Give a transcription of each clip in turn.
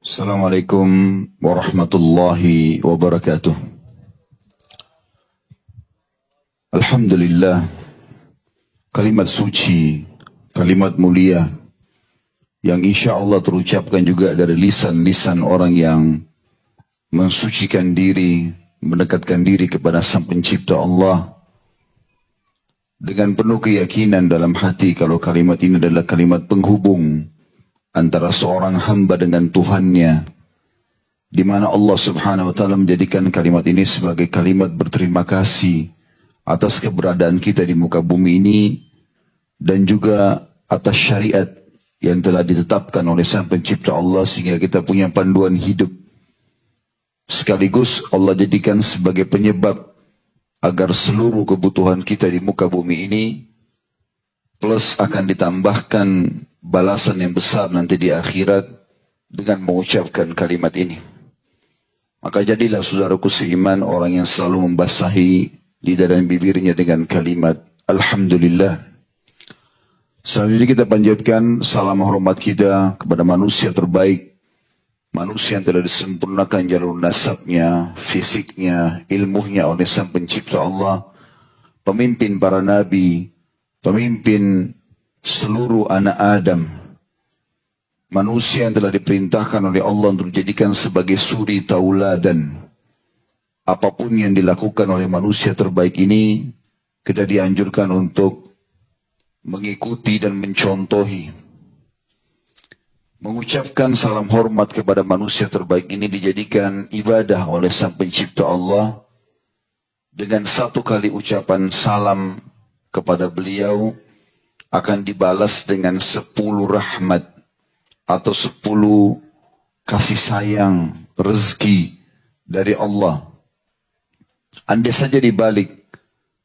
Assalamualaikum warahmatullahi wabarakatuh. Alhamdulillah, kalimat suci, kalimat mulia yang insya Allah terucapkan juga dari lisan-lisan orang yang mensucikan diri, mendekatkan diri kepada Sang Pencipta Allah dengan penuh keyakinan dalam hati kalau kalimat ini adalah kalimat penghubung antara seorang hamba dengan Tuhannya, di mana Allah Subhanahu wa taala menjadikan kalimat ini sebagai kalimat berterima kasih atas keberadaan kita di muka bumi ini dan juga atas syariat yang telah ditetapkan oleh Sang Pencipta Allah sehingga kita punya panduan hidup. Sekaligus Allah jadikan sebagai penyebab agar seluruh kebutuhan kita di muka bumi ini plus akan ditambahkan balasan yang besar nanti di akhirat dengan mengucapkan kalimat ini. Maka jadilah saudaraku seiman orang yang selalu membasahi lidah dan bibirnya dengan kalimat Alhamdulillah. Selanjutnya kita panjatkan salam hormat kita kepada manusia terbaik, manusia yang telah disempurnakan jalur nasabnya, fisiknya, ilmunya oleh Sang Pencipta Allah, pemimpin para nabi, pemimpin seluruh anak Adam, manusia yang telah diperintahkan oleh Allah untuk dijadikan sebagai suri tauladan. Apapun yang dilakukan oleh manusia terbaik ini, kita dianjurkan untuk mengikuti dan mencontohi. Mengucapkan salam hormat kepada manusia terbaik ini dijadikan ibadah oleh Sang Pencipta Allah dengan satu kali ucapan salam kepada beliau akan dibalas dengan 10 rahmat atau 10 kasih sayang, rezeki dari Allah. Andai saja dibalik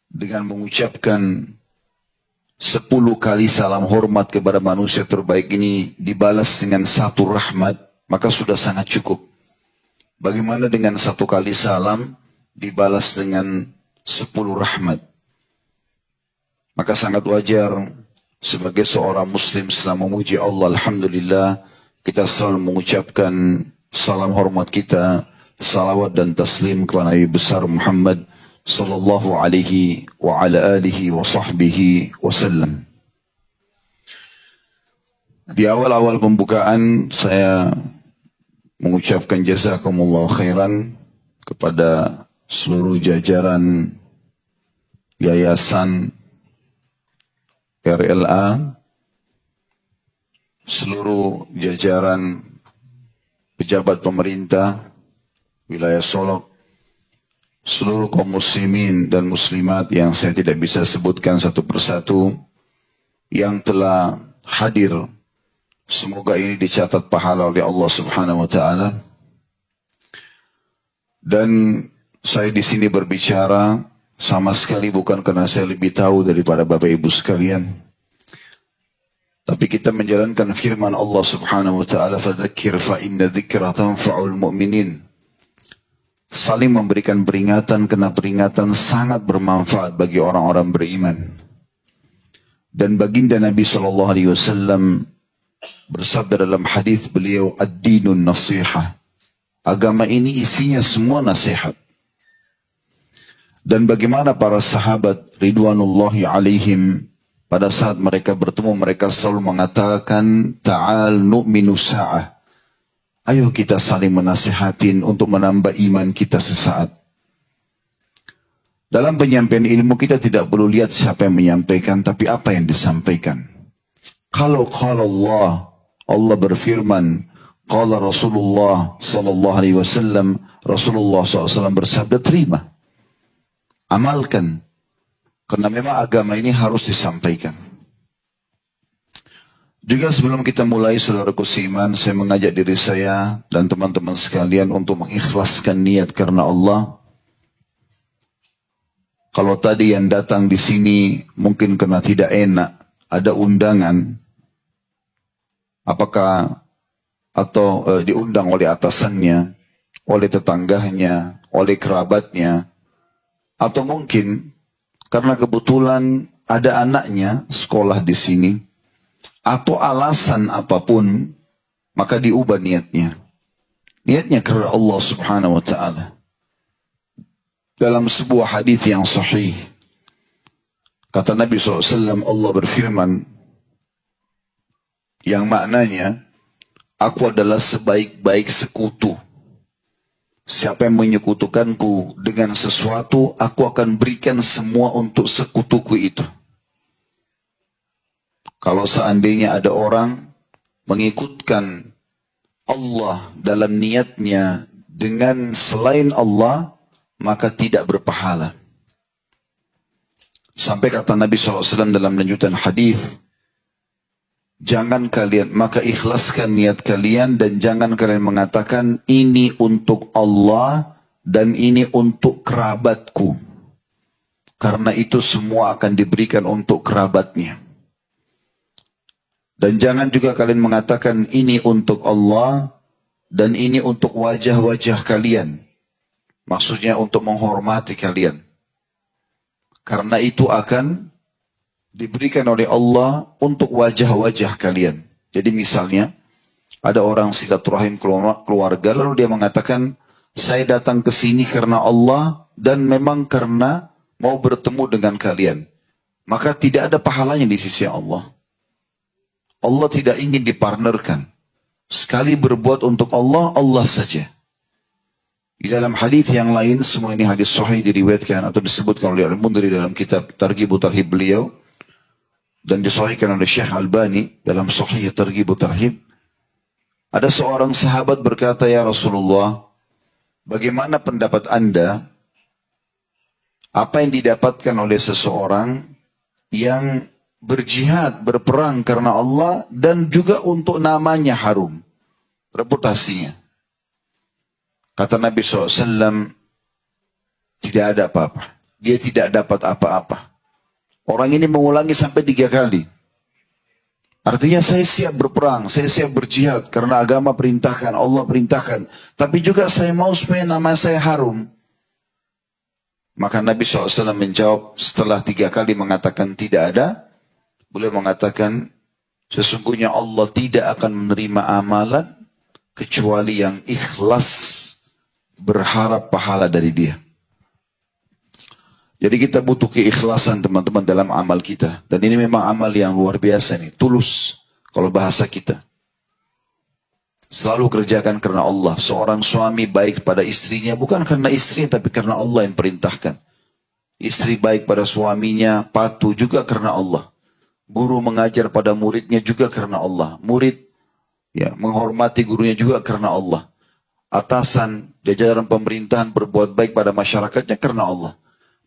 dengan mengucapkan 10 kali salam hormat kepada manusia terbaik ini dibalas dengan 1 rahmat, maka sudah sangat cukup. Bagaimana dengan 1 kali salam dibalas dengan 10 rahmat? Maka sangat wajar sebagai seorang muslim setelah memuji Allah, alhamdulillah, kita selalu mengucapkan salam hormat kita, salawat dan taslim kepada Nabi besar Muhammad sallallahu alaihi wa ala alihi wa sahbihi wasallam. Di awal-awal pembukaan saya mengucapkan jazakumullah khairan kepada seluruh jajaran yayasan RLA, seluruh jajaran pejabat pemerintah wilayah Solok, seluruh kaum muslimin dan muslimat yang saya tidak bisa sebutkan satu persatu yang telah hadir. Semoga ini dicatat pahala oleh Allah Subhanahu wa taala. Dan saya di sini berbicara sama sekali bukan karena saya lebih tahu daripada Bapak Ibu sekalian. Tapi kita menjalankan firman Allah Subhanahu wa taala, "Fadzakir fa inna dzikra tanfa'ul mu'minin." Saling memberikan peringatan karena peringatan sangat bermanfaat bagi orang-orang beriman. Dan baginda Nabi sallallahu alaihi wasallam bersabda dalam hadis beliau, "Ad-dinun nasihah." Agama ini isinya semua nasihat. Dan bagaimana para sahabat ridwanullahi alaihim pada saat mereka bertemu, mereka selalu mengatakan, ta'al nu'minu sa'ah. Ayo kita saling menasihatin untuk menambah iman kita sesaat. Dalam penyampaian ilmu kita tidak perlu lihat siapa yang menyampaikan, tapi apa yang disampaikan. Kalau Allah, Allah berfirman, qala Rasulullah sallallahu alaihi wasallam, Rasulullah SAW bersabda, terima. Amalkan, karena memang agama ini harus disampaikan. Juga sebelum kita mulai, saudaraku seiman, saya mengajak diri saya dan teman-teman sekalian untuk mengikhlaskan niat karena Allah. Kalau tadi yang datang di sini mungkin karena tidak enak, ada undangan, apakah atau diundang oleh atasannya, oleh tetangganya, oleh kerabatnya, atau mungkin karena kebetulan ada anaknya sekolah di sini, atau alasan apapun, maka diubah niatnya. Niatnya karena Allah subhanahu wa ta'ala. Dalam sebuah hadis yang sahih, kata Nabi SAW, Allah berfirman, yang maknanya, aku adalah sebaik-baik sekutu. Siapa yang menyekutukanku dengan sesuatu, aku akan berikan semua untuk sekutuku itu. Kalau seandainya ada orang mengikutkan Allah dalam niatnya dengan selain Allah, maka tidak berpahala. Sampai kata Nabi SAW dalam lanjutan hadis, jangan kalian, maka ikhlaskan niat kalian dan jangan kalian mengatakan ini untuk Allah dan ini untuk kerabatku. Karena itu semua akan diberikan untuk kerabatnya. Dan jangan juga kalian mengatakan ini untuk Allah dan ini untuk wajah-wajah kalian. Maksudnya untuk menghormati kalian. Karena itu akan diberikan oleh Allah untuk wajah-wajah kalian. Jadi misalnya, ada orang silaturahim keluarga, lalu dia mengatakan, saya datang ke sini karena Allah, dan memang karena mau bertemu dengan kalian. Maka tidak ada pahalanya di sisi Allah. Allah tidak ingin dipartnerkan. Sekali berbuat untuk Allah, Allah saja. Di dalam hadis yang lain, semua ini hadis sahih diriwayatkan atau disebutkan oleh Al-Mundhiri dalam kitab Targhib Tarhib beliau, dan disahihkan oleh Syekh Albani dalam Sahih Targhib Tarhib. Ada seorang sahabat berkata, ya Rasulullah, bagaimana pendapat Anda, apa yang didapatkan oleh seseorang yang berjihad, berperang karena Allah, dan juga untuk namanya harum, reputasinya. Kata Nabi SAW, tidak ada apa-apa. Dia tidak dapat apa-apa. Orang ini mengulangi sampai 3 kali. Artinya saya siap berperang, saya siap berjihad karena agama perintahkan, Allah perintahkan. Tapi juga saya mau supaya nama saya harum. Maka Nabi SAW menjawab setelah 3 kali mengatakan tidak ada. Beliau mengatakan sesungguhnya Allah tidak akan menerima amalan kecuali yang ikhlas berharap pahala dari dia. Jadi kita butuh keikhlasan teman-teman dalam amal kita. Dan ini memang amal yang luar biasa nih. Tulus. Kalau bahasa kita. Selalu kerjakan karena Allah. Seorang suami baik pada istrinya. Bukan karena istrinya tapi karena Allah yang perintahkan. Istri baik pada suaminya. Patuh juga karena Allah. Guru mengajar pada muridnya juga karena Allah. Murid ya menghormati gurunya juga karena Allah. Atasan, jajaran pemerintahan berbuat baik pada masyarakatnya karena Allah.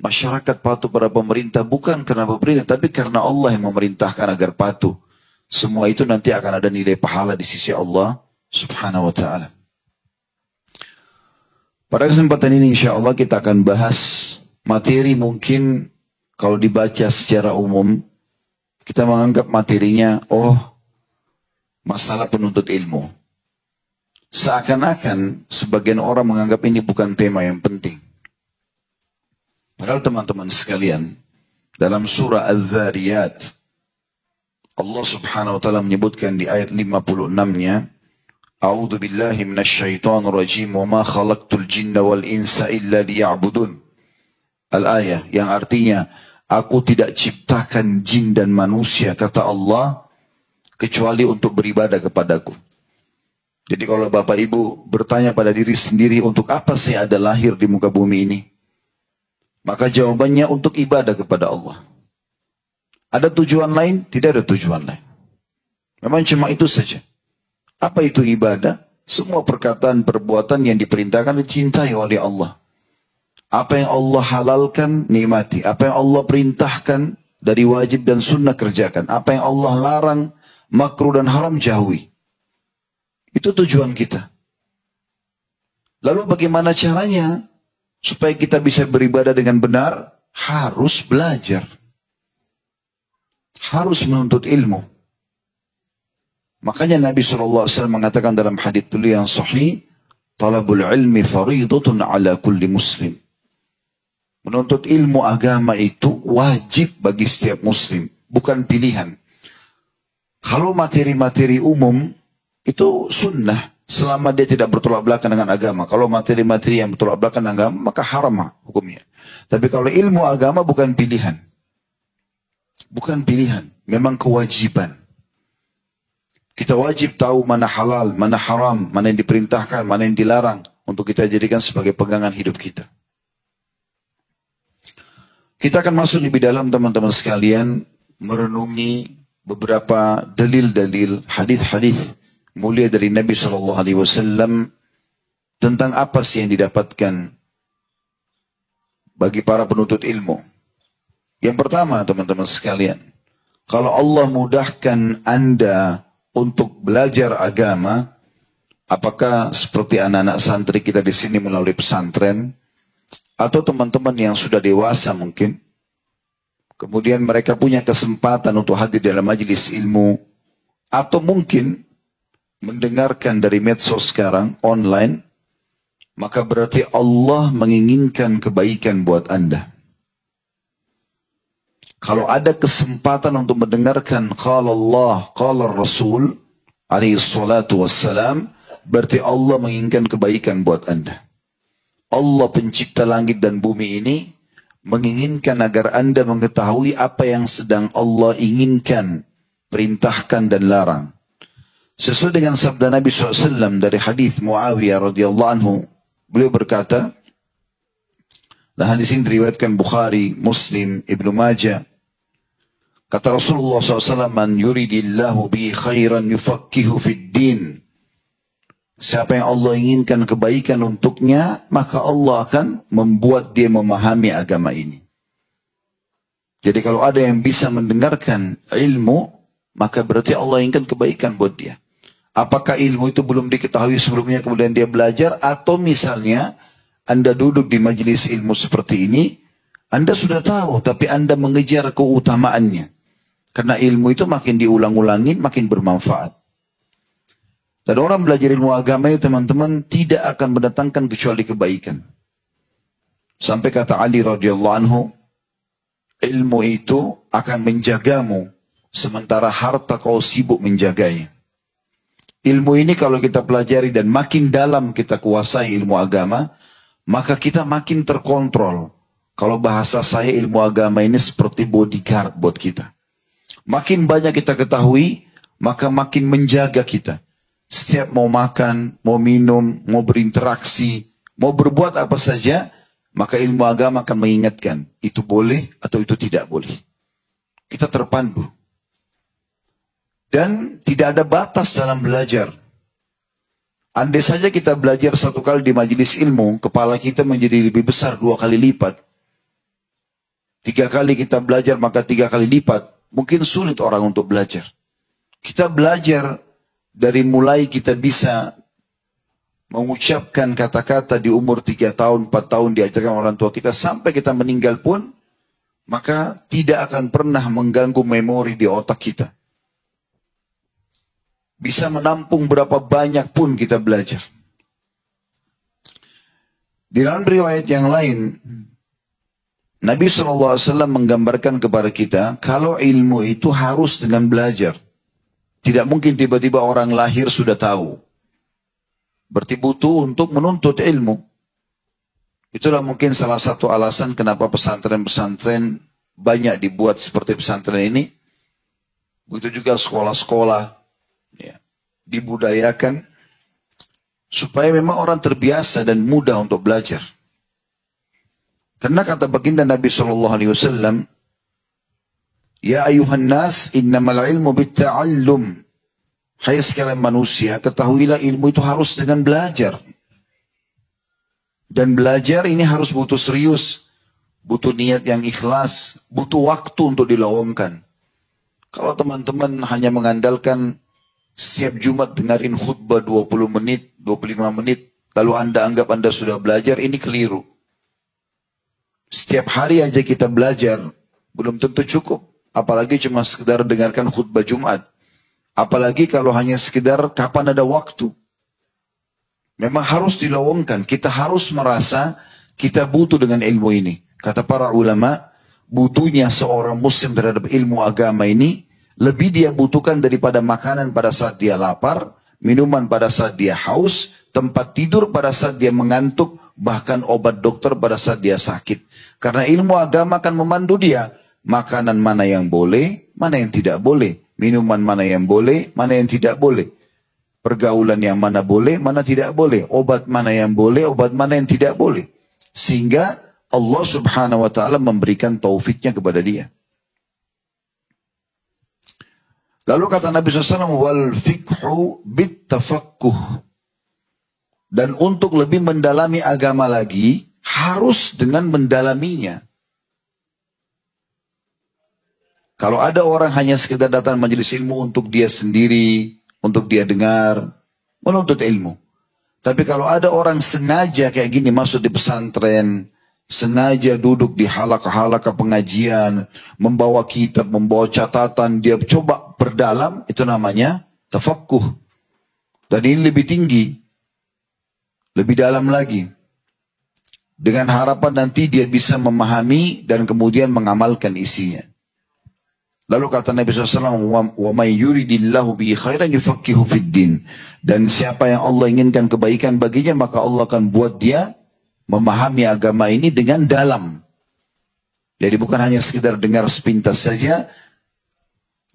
Masyarakat patuh pada pemerintah bukan karena pemerintah, tapi karena Allah yang memerintahkan agar patuh. Semua itu nanti akan ada nilai pahala di sisi Allah subhanahu wa ta'ala. Pada kesempatan ini insya Allah kita akan bahas materi mungkin kalau dibaca secara umum, kita menganggap materinya, masalah penuntut ilmu. Seakan-akan sebagian orang menganggap ini bukan tema yang penting. Padahal teman-teman sekalian, dalam surah Az-Zariyat, Allah subhanahu wa ta'ala menyebutkan di ayat 56-nya, A'udzu billahi minasyaitonir rajim wa ma khalaqtul jinna wal insa illa liya'budun. Al-ayah yang artinya, aku tidak ciptakan jin dan manusia, kata Allah, kecuali untuk beribadah kepadaku. Jadi kalau Bapak Ibu bertanya pada diri sendiri, untuk apa saya ada lahir di muka bumi ini? Maka jawabannya untuk ibadah kepada Allah. Ada tujuan lain? Tidak ada tujuan lain. Memang cuma itu saja. Apa itu ibadah? Semua perkataan, perbuatan yang diperintahkan dicintai oleh Allah. Apa yang Allah halalkan, nikmati. Apa yang Allah perintahkan dari wajib dan sunnah, kerjakan. Apa yang Allah larang, makruh dan haram, jauhi. Itu tujuan kita. Lalu bagaimana caranya? Supaya kita bisa beribadah dengan benar, harus belajar. Harus menuntut ilmu. Makanya Nabi SAW mengatakan dalam hadits beliau yang sahih, talabul ilmi faridatun ala kulli muslim. Menuntut ilmu agama itu wajib bagi setiap muslim, bukan pilihan. Kalau materi-materi umum, itu sunnah selama dia tidak bertolak belakang dengan agama. Kalau materi-materi yang bertolak belakang dengan agama, maka haram hukumnya. Tapi kalau ilmu agama bukan pilihan. Bukan pilihan, memang kewajiban. Kita wajib tahu mana halal, mana haram, mana yang diperintahkan, mana yang dilarang untuk kita jadikan sebagai pegangan hidup kita. Kita akan masuk lebih dalam teman-teman sekalian merenungi beberapa dalil-dalil hadis-hadis mulia dari Nabi SAW tentang apa sih yang didapatkan bagi para penuntut ilmu. Yang pertama teman-teman sekalian, kalau Allah mudahkan Anda untuk belajar agama, apakah seperti anak-anak santri kita di sini melalui pesantren, atau teman-teman yang sudah dewasa mungkin, kemudian mereka punya kesempatan untuk hadir dalam majelis ilmu, atau mungkin mendengarkan dari medsos sekarang, online, maka berarti Allah menginginkan kebaikan buat Anda. Kalau ada kesempatan untuk mendengarkan qala Allah, qala Rasul, alaihi salatu wassalam, berarti Allah menginginkan kebaikan buat Anda. Allah pencipta langit dan bumi ini menginginkan agar Anda mengetahui apa yang sedang Allah inginkan, perintahkan dan larang. Sesuai dengan sabda Nabi SAW dari hadis Muawiyah radhiyallahu anhu, beliau berkata, dan hadis ini diriwayatkan Bukhari, Muslim, Ibnu Majah. Kata Rasulullah SAW, man yuridillahu bihi khairan yufaqqihu fid din. Siapa yang Allah inginkan kebaikan untuknya, maka Allah akan membuat dia memahami agama ini. Jadi kalau ada yang bisa mendengarkan ilmu, maka berarti Allah inginkan kebaikan buat dia. Apakah ilmu itu belum diketahui sebelumnya kemudian dia belajar, atau misalnya Anda duduk di majelis ilmu seperti ini, Anda sudah tahu tapi Anda mengejar keutamaannya. Karena ilmu itu makin diulang-ulangin makin bermanfaat. Dan orang belajar ilmu agama ini teman-teman tidak akan mendatangkan kecuali kebaikan. Sampai kata Ali radhiyallahu anhu, ilmu itu akan menjagamu sementara harta kau sibuk menjaganya. Ilmu ini kalau kita pelajari dan makin dalam kita kuasai ilmu agama, maka kita makin terkontrol. Kalau bahasa saya ilmu agama ini seperti bodyguard buat kita. Makin banyak kita ketahui, maka makin menjaga kita. Setiap mau makan, mau minum, mau berinteraksi, mau berbuat apa saja, maka ilmu agama akan mengingatkan, itu boleh atau itu tidak boleh. Kita terpandu. Dan tidak ada batas dalam belajar. Andai saja kita belajar satu kali di majelis ilmu, kepala kita menjadi lebih besar 2 kali lipat. 3 kali kita belajar, maka 3 kali lipat. Mungkin sulit orang untuk belajar. Kita belajar dari mulai kita bisa mengucapkan kata-kata di umur 3 tahun, 4 tahun diajarkan orang tua kita, sampai kita meninggal pun, maka tidak akan pernah mengganggu memori di otak kita. Bisa menampung berapa banyak pun kita belajar. Di dalam riwayat yang lain, Nabi SAW menggambarkan kepada kita, kalau ilmu itu harus dengan belajar. Tidak mungkin tiba-tiba orang lahir sudah tahu. Berarti butuh untuk menuntut ilmu. Itulah mungkin salah satu alasan kenapa pesantren-pesantren banyak dibuat seperti pesantren ini. Begitu juga sekolah-sekolah ya, dibudayakan supaya memang orang terbiasa dan mudah untuk belajar. Karena kata baginda Nabi SAW, ya ayuhan nas, innamal ilmu bitta'allum. Hai sekalian manusia, ketahuilah ilmu itu harus dengan belajar. Dan belajar ini harus butuh serius. Butuh niat yang ikhlas. Butuh waktu untuk dilowongkan. Kalau teman-teman hanya mengandalkan setiap Jumat dengarin khutbah 20 menit, 25 menit, lalu Anda anggap Anda sudah belajar, ini keliru. Setiap hari aja kita belajar, belum tentu cukup. Apalagi cuma sekedar dengarkan khutbah Jumat. Apalagi kalau hanya sekedar kapan ada waktu. Memang harus dilowongkan. Kita harus merasa kita butuh dengan ilmu ini. Kata para ulama, butuhnya seorang muslim terhadap ilmu agama ini, lebih dia butuhkan daripada makanan pada saat dia lapar, minuman pada saat dia haus, tempat tidur pada saat dia mengantuk, bahkan obat dokter pada saat dia sakit. Karena ilmu agama akan memandu dia. Makanan mana yang boleh, mana yang tidak boleh. Minuman mana yang boleh, mana yang tidak boleh. Pergaulan yang mana boleh, mana tidak boleh. Obat mana yang boleh, obat mana yang tidak boleh. Sehingga Allah subhanahu wa ta'ala memberikan taufiknya kepada dia. Lalu kata Nabi SAW, wal fikhu bit tafakkuh. Dan untuk lebih mendalami agama lagi, harus dengan mendalaminya. Kalau ada orang hanya sekedar datang majelis ilmu untuk dia sendiri, untuk dia dengar, menuntut ilmu. Tapi kalau ada orang sengaja kayak gini masuk di pesantren, sengaja duduk di halaqah-halaqah pengajian, membawa kitab, membawa catatan, dia coba berdalam, itu namanya tafakkuh. Dan ini lebih tinggi, lebih dalam lagi. Dengan harapan nanti dia bisa memahami dan kemudian mengamalkan isinya. Lalu kata Nabi SAW, وَمَنْ يُرِدِ اللَّهُ بِهِ خَيْرًا يُفَقِّهُ فِي الدِّينِ. Dan siapa yang Allah inginkan kebaikan baginya, maka Allah akan buat dia memahami agama ini dengan dalam. Jadi bukan hanya sekedar dengar sepintas saja.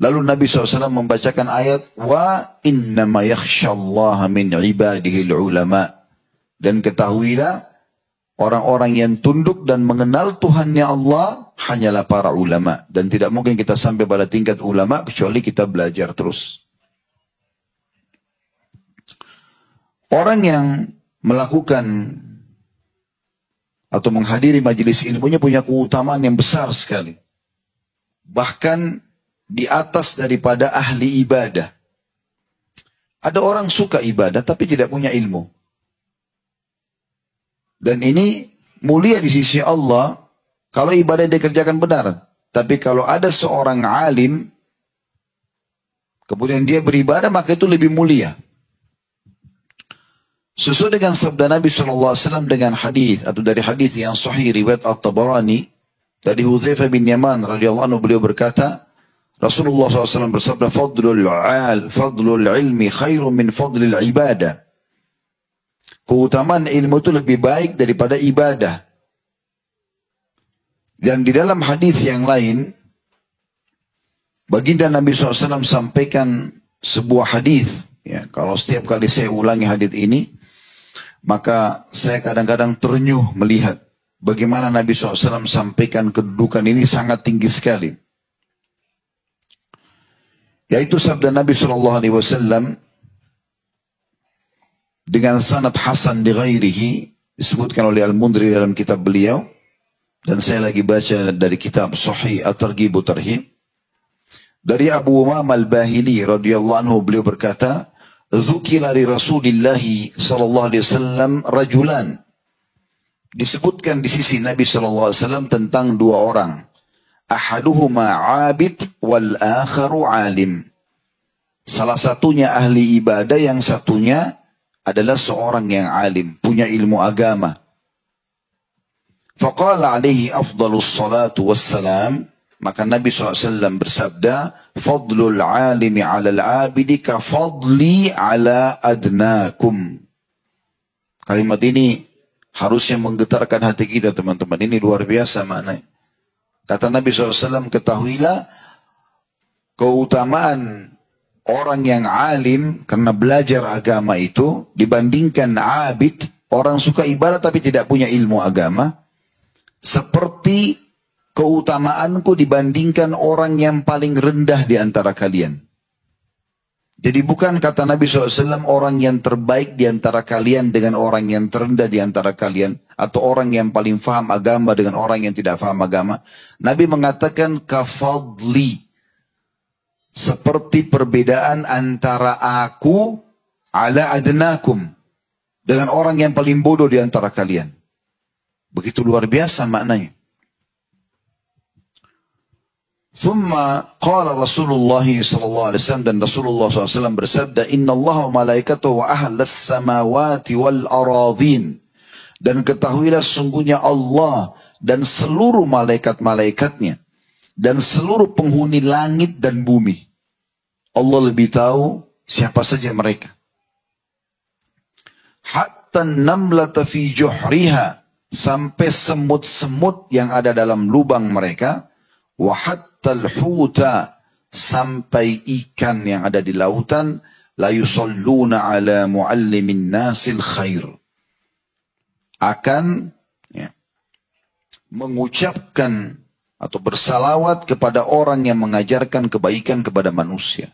Lalu Nabi SAW membacakan ayat, wa innama yakhshallaha min ibadihi ulama. Dan ketahuilah, orang-orang yang tunduk dan mengenal Tuhannya Allah hanyalah para ulama. Dan tidak mungkin kita sampai pada tingkat ulama kecuali kita belajar terus. Orang yang melakukan atau menghadiri majelis ilmunya punya keutamaan yang besar sekali. Bahkan di atas daripada ahli ibadah. Ada orang suka ibadah tapi tidak punya ilmu. Dan ini mulia di sisi Allah kalau ibadah dia kerjakan benar. Tapi kalau ada seorang alim, kemudian dia beribadah, maka itu lebih mulia. Sesuai dengan sabda Nabi SAW dengan hadis atau dari hadis yang sahih riwayat At-Tabarani dari Hudzaifah bin Yaman radhiyallahu anhu, beliau berkata, Rasulullah SAW bersabda, fadlul ilmi khairun min fadlil ibadah. Keutamaan ilmu itu lebih baik daripada ibadah. Dan di dalam hadis yang lain, baginda Nabi SAW sampaikan sebuah hadis. Ya, kalau setiap kali saya ulangi hadis ini, maka saya kadang-kadang ternyuh melihat bagaimana Nabi SAW sampaikan kedudukan ini sangat tinggi sekali. Yaitu sabda Nabi SAW dengan sanad hasan di ghairihi, disebutkan oleh Al-Mundri dalam kitab beliau, dan saya lagi baca dari kitab Sahih At-Targhib wa Tarhib. Dari Abu Umamah Al-Bahili radhiyallahu anhu, beliau berkata, dzukira li Rasulillah sallallahu alaihi wasallam rajulan. Disebutkan di sisi Nabi sallallahu alaihi wasallam tentang dua orang. Ahaduhuma 'abid wal akharu 'alim. Salah satunya ahli ibadah, yang satunya adalah seorang yang alim, punya ilmu agama. Faqala alaihi afdalus salatu wassalam, maka Nabi SAW bersabda, fadlul alimi ala al-abidi ka fadli ala adnakum. Kalimat ini harusnya menggetarkan hati kita, teman-teman. Ini luar biasa maknanya. Kata Nabi SAW, ketahuilah keutamaan orang yang alim karena belajar agama itu dibandingkan abid, orang suka ibadah tapi tidak punya ilmu agama, seperti keutamaanku dibandingkan orang yang paling rendah di antara kalian. Jadi bukan kata Nabi SAW orang yang terbaik di antara kalian dengan orang yang terendah di antara kalian, atau orang yang paling faham agama dengan orang yang tidak faham agama. Nabi mengatakan kafadli, seperti perbedaan antara aku ala adnakum dengan orang yang paling bodoh di antara kalian. Begitu luar biasa maknanya. Thumma qala Rasulullah sallallahu alaihi wasallam, dan Rasulullah SAW bersabda, Inna Allah wa malaikatahu wa ahlas samawati wal aradhin. Dan ketahuilah sungguhnya Allah dan seluruh malaikat-malaikatnya dan seluruh penghuni langit dan bumi. Allah lebih tahu siapa saja mereka. hatta namlata fi juhriha, sampai semut-semut yang ada dalam lubang mereka, wa hatta al-huta, sampai ikan yang ada di lautan, la yusalluna ala muallimin nasil khair, akan mengucapkan atau bersalawat kepada orang yang mengajarkan kebaikan kepada manusia.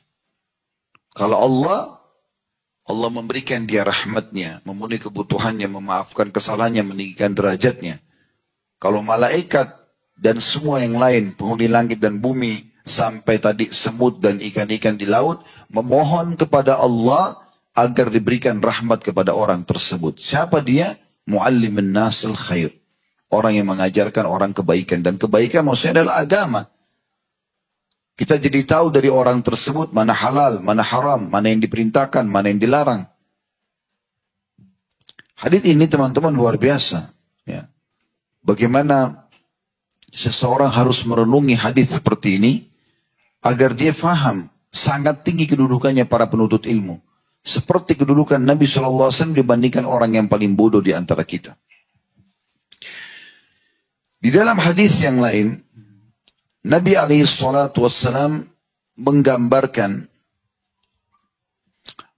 Kalau Allah memberikan dia rahmatnya, memenuhi kebutuhannya, memaafkan kesalahannya, meninggikan derajatnya. Kalau malaikat dan semua yang lain, penghuni langit dan bumi, sampai tadi semut dan ikan-ikan di laut, memohon kepada Allah agar diberikan rahmat kepada orang tersebut. Siapa dia? Muallimun nasil khair. Orang yang mengajarkan orang kebaikan. Dan kebaikan maksudnya adalah agama. Kita jadi tahu dari orang tersebut mana halal, mana haram, mana yang diperintahkan, mana yang dilarang. Hadits ini teman-teman luar biasa. Ya. Bagaimana seseorang harus merenungi hadits seperti ini agar dia faham sangat tinggi kedudukannya para penuntut ilmu. Seperti kedudukan Nabi SAW dibandingkan orang yang paling bodoh di antara kita. Di dalam hadis yang lain, Nabi SAW menggambarkan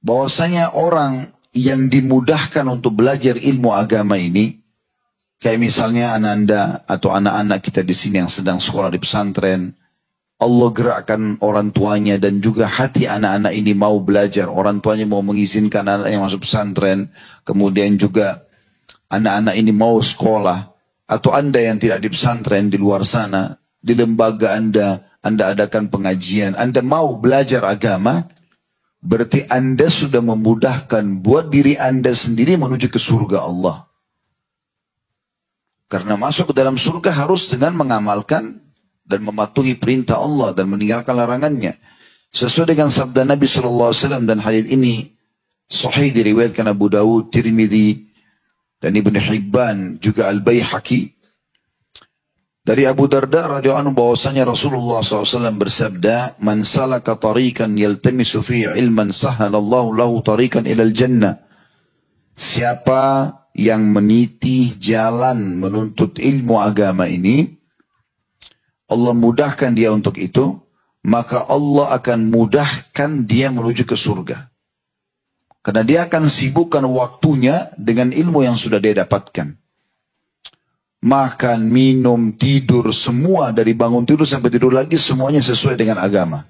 bahwasanya orang yang dimudahkan untuk belajar ilmu agama ini, kayak misalnya anak-anda atau anak-anak kita di sini yang sedang sekolah di pesantren, Allah gerakkan orang tuanya dan juga hati anak-anak ini mau belajar. Orang tuanya mau mengizinkan anak yang masuk pesantren. Kemudian juga anak-anak ini mau sekolah. Atau anda yang tidak di pesantren di luar sana, di lembaga anda adakan pengajian, anda mau belajar agama, berarti anda sudah memudahkan buat diri anda sendiri menuju ke surga Allah. Karena masuk ke dalam surga harus dengan mengamalkan dan mematuhi perintah Allah dan meninggalkan larangannya. Sesuai dengan sabda Nabi SAW, dan hadits ini sahih diriwayatkan Abu Dawud, Tirmidzi, dan Ibn Hibban, juga Al-Baihaqi. Dari Abu Darda radhiyallahu anhu bahwasanya Rasulullah SAW bersabda, "Man salaka tariqan yaltamisu fihi ilman sahalallahu lahu tariqan ilal jannah." Siapa yang meniti jalan menuntut ilmu agama ini, Allah mudahkan dia untuk itu, maka Allah akan mudahkan dia menuju ke surga. Karena dia akan sibukkan waktunya dengan ilmu yang sudah dia dapatkan. Makan, minum, tidur, semua dari bangun tidur sampai tidur lagi, semuanya sesuai dengan agama.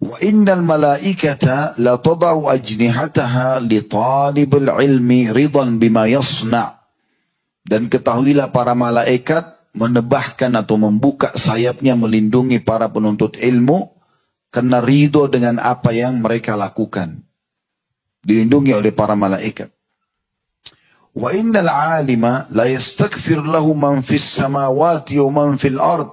Wa innal malaikata la tada'u ajnihataha li talibil ilmi ridan bima yasna'. Dan ketahuilah para malaikat menebahkan atau membuka sayapnya melindungi para penuntut ilmu karena ridho dengan apa yang mereka lakukan. Dilindungi oleh para malaikat. Wa innal 'alima la yastaghfir lahu man fis samawati wa man fil ard.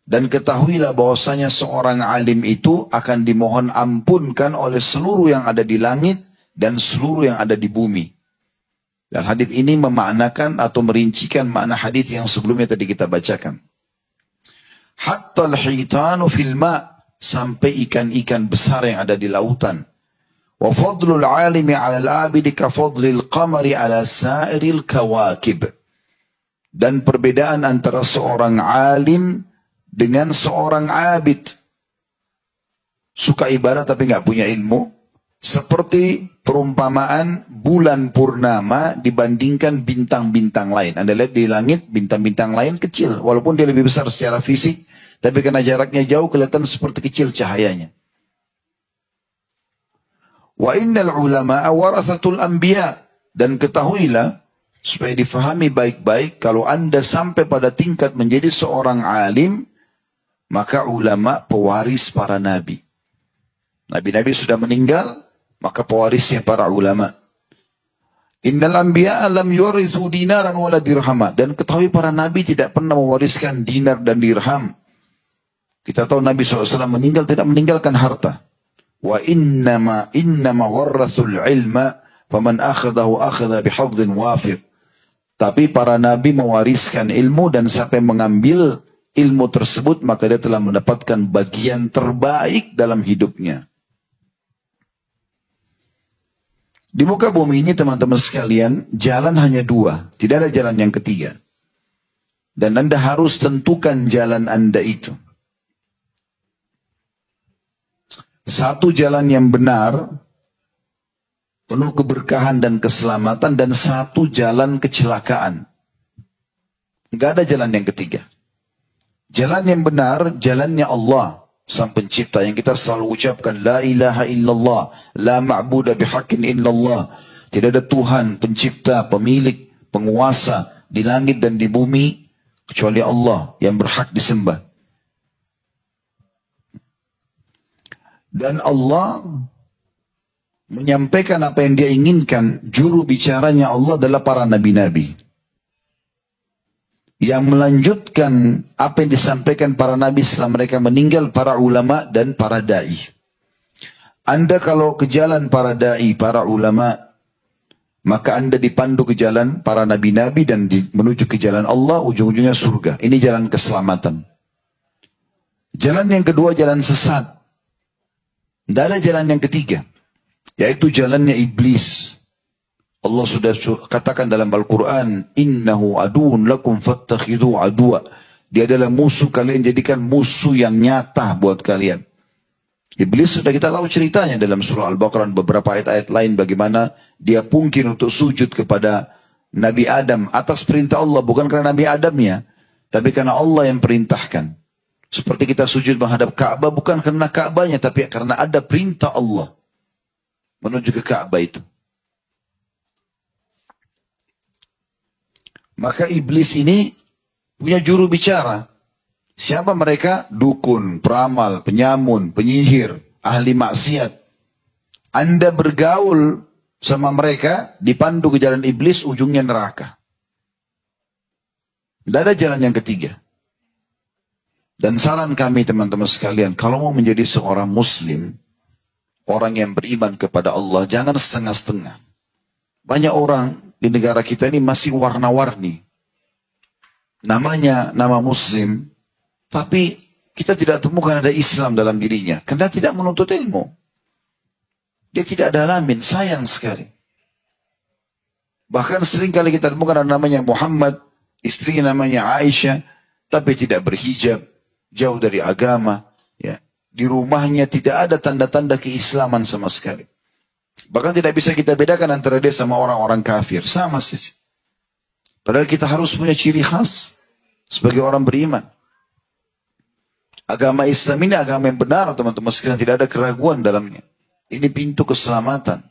Dan ketahuilah bahwasanya seorang alim itu akan dimohon ampunkan oleh seluruh yang ada di langit dan seluruh yang ada di bumi. Dan hadis ini memaknakan atau merincikan makna hadis yang sebelumnya tadi kita bacakan. Hatta al-hitanu fil ma', sampai ikan-ikan besar yang ada di lautan. Wa fadlul 'alimi 'ala al-'abidi ka fadlil qamari 'ala sa'iril kawakib. Dan perbedaan antara seorang alim dengan seorang abid. Suka ibadah tapi nggak punya ilmu. Seperti perumpamaan bulan purnama dibandingkan bintang-bintang lain. Anda lihat di langit bintang-bintang lain kecil. Walaupun dia lebih besar secara fisik. Tapi karena jaraknya jauh kelihatan seperti kecil cahayanya. Wa innal ulama'a warathatul anbiya. Dan ketahuilah, supaya difahami baik-baik, kalau anda sampai pada tingkat menjadi seorang alim, maka ulama pewaris para nabi. Nabi-nabi sudah meninggal, maka pewarisnya para ulama. Innal anbiya'a lam yurithu dinaran wala dirhama. Dan ketahui para nabi tidak pernah mewariskan dinar dan dirham. Kita tahu Nabi SAW meninggal tidak meninggalkan harta. Wa innama warrathul ilma faman akhadahu akhadha bihadhin wafir. Tapi para nabi mewariskan ilmu dan siapa yang mengambil ilmu tersebut maka dia telah mendapatkan bagian terbaik dalam hidupnya. Di muka bumi ini teman-teman sekalian, jalan hanya dua. Tidak ada jalan yang ketiga. Dan Anda harus tentukan jalan Anda itu. Satu jalan yang benar, penuh keberkahan dan keselamatan, dan satu jalan kecelakaan. Enggak ada jalan yang ketiga. Jalan yang benar, jalannya Allah, Sang Pencipta, yang kita selalu ucapkan, La ilaha illallah, la ma'buda bihaqqin illallah. Tidak ada Tuhan, pencipta, pemilik, penguasa di langit dan di bumi, kecuali Allah yang berhak disembah. Dan Allah menyampaikan apa yang dia inginkan. Juru bicaranya Allah adalah para nabi-nabi. Yang melanjutkan apa yang disampaikan para nabi setelah mereka meninggal, para ulama dan para da'i. Anda kalau ke jalan para da'i, para ulama, maka Anda dipandu ke jalan para nabi-nabi dan menuju ke jalan Allah, ujung-ujungnya surga. Ini jalan keselamatan. Jalan yang kedua, jalan sesat. Tidak ada jalan yang ketiga, yaitu jalannya iblis. Allah sudah katakan dalam Al-Quran, Innahu aduun lakum fattakhidhu adu'a. Dia adalah musuh kalian, jadikan musuh yang nyata buat kalian. Iblis sudah kita tahu ceritanya dalam surah Al-Baqarah, beberapa ayat-ayat lain, bagaimana dia pungkir untuk sujud kepada Nabi Adam atas perintah Allah, bukan karena Nabi Adamnya, tapi karena Allah yang perintahkan. Seperti kita sujud menghadap Ka'bah, bukan karena Ka'bahnya, tapi karena ada perintah Allah menuju ke Ka'bah itu. Maka iblis ini punya juru bicara. Siapa mereka? Dukun, peramal, penyamun, penyihir, ahli maksiat. Anda bergaul sama mereka, dipandu ke jalan iblis, ujungnya neraka. Tidak ada jalan yang ketiga. Dan saran kami teman-teman sekalian, kalau mau menjadi seorang muslim, orang yang beriman kepada Allah, jangan setengah-setengah. Banyak orang di negara kita ini masih warna-warni. Namanya nama muslim, tapi kita tidak temukan ada Islam dalam dirinya. Karena tidak menuntut ilmu. Dia tidak ada alamin, sayang sekali. Bahkan sering kali kita temukan ada namanya Muhammad, istrinya namanya Aisyah, tapi tidak berhijab, jauh dari agama. Ya. Di rumahnya tidak ada tanda-tanda keislaman sama sekali. Bahkan tidak bisa kita bedakan antara dia sama orang-orang kafir. Sama saja. Padahal kita harus punya ciri khas sebagai orang beriman. Agama Islam ini agama yang benar, teman-teman sekalian. Tidak ada keraguan dalamnya. Ini pintu keselamatan.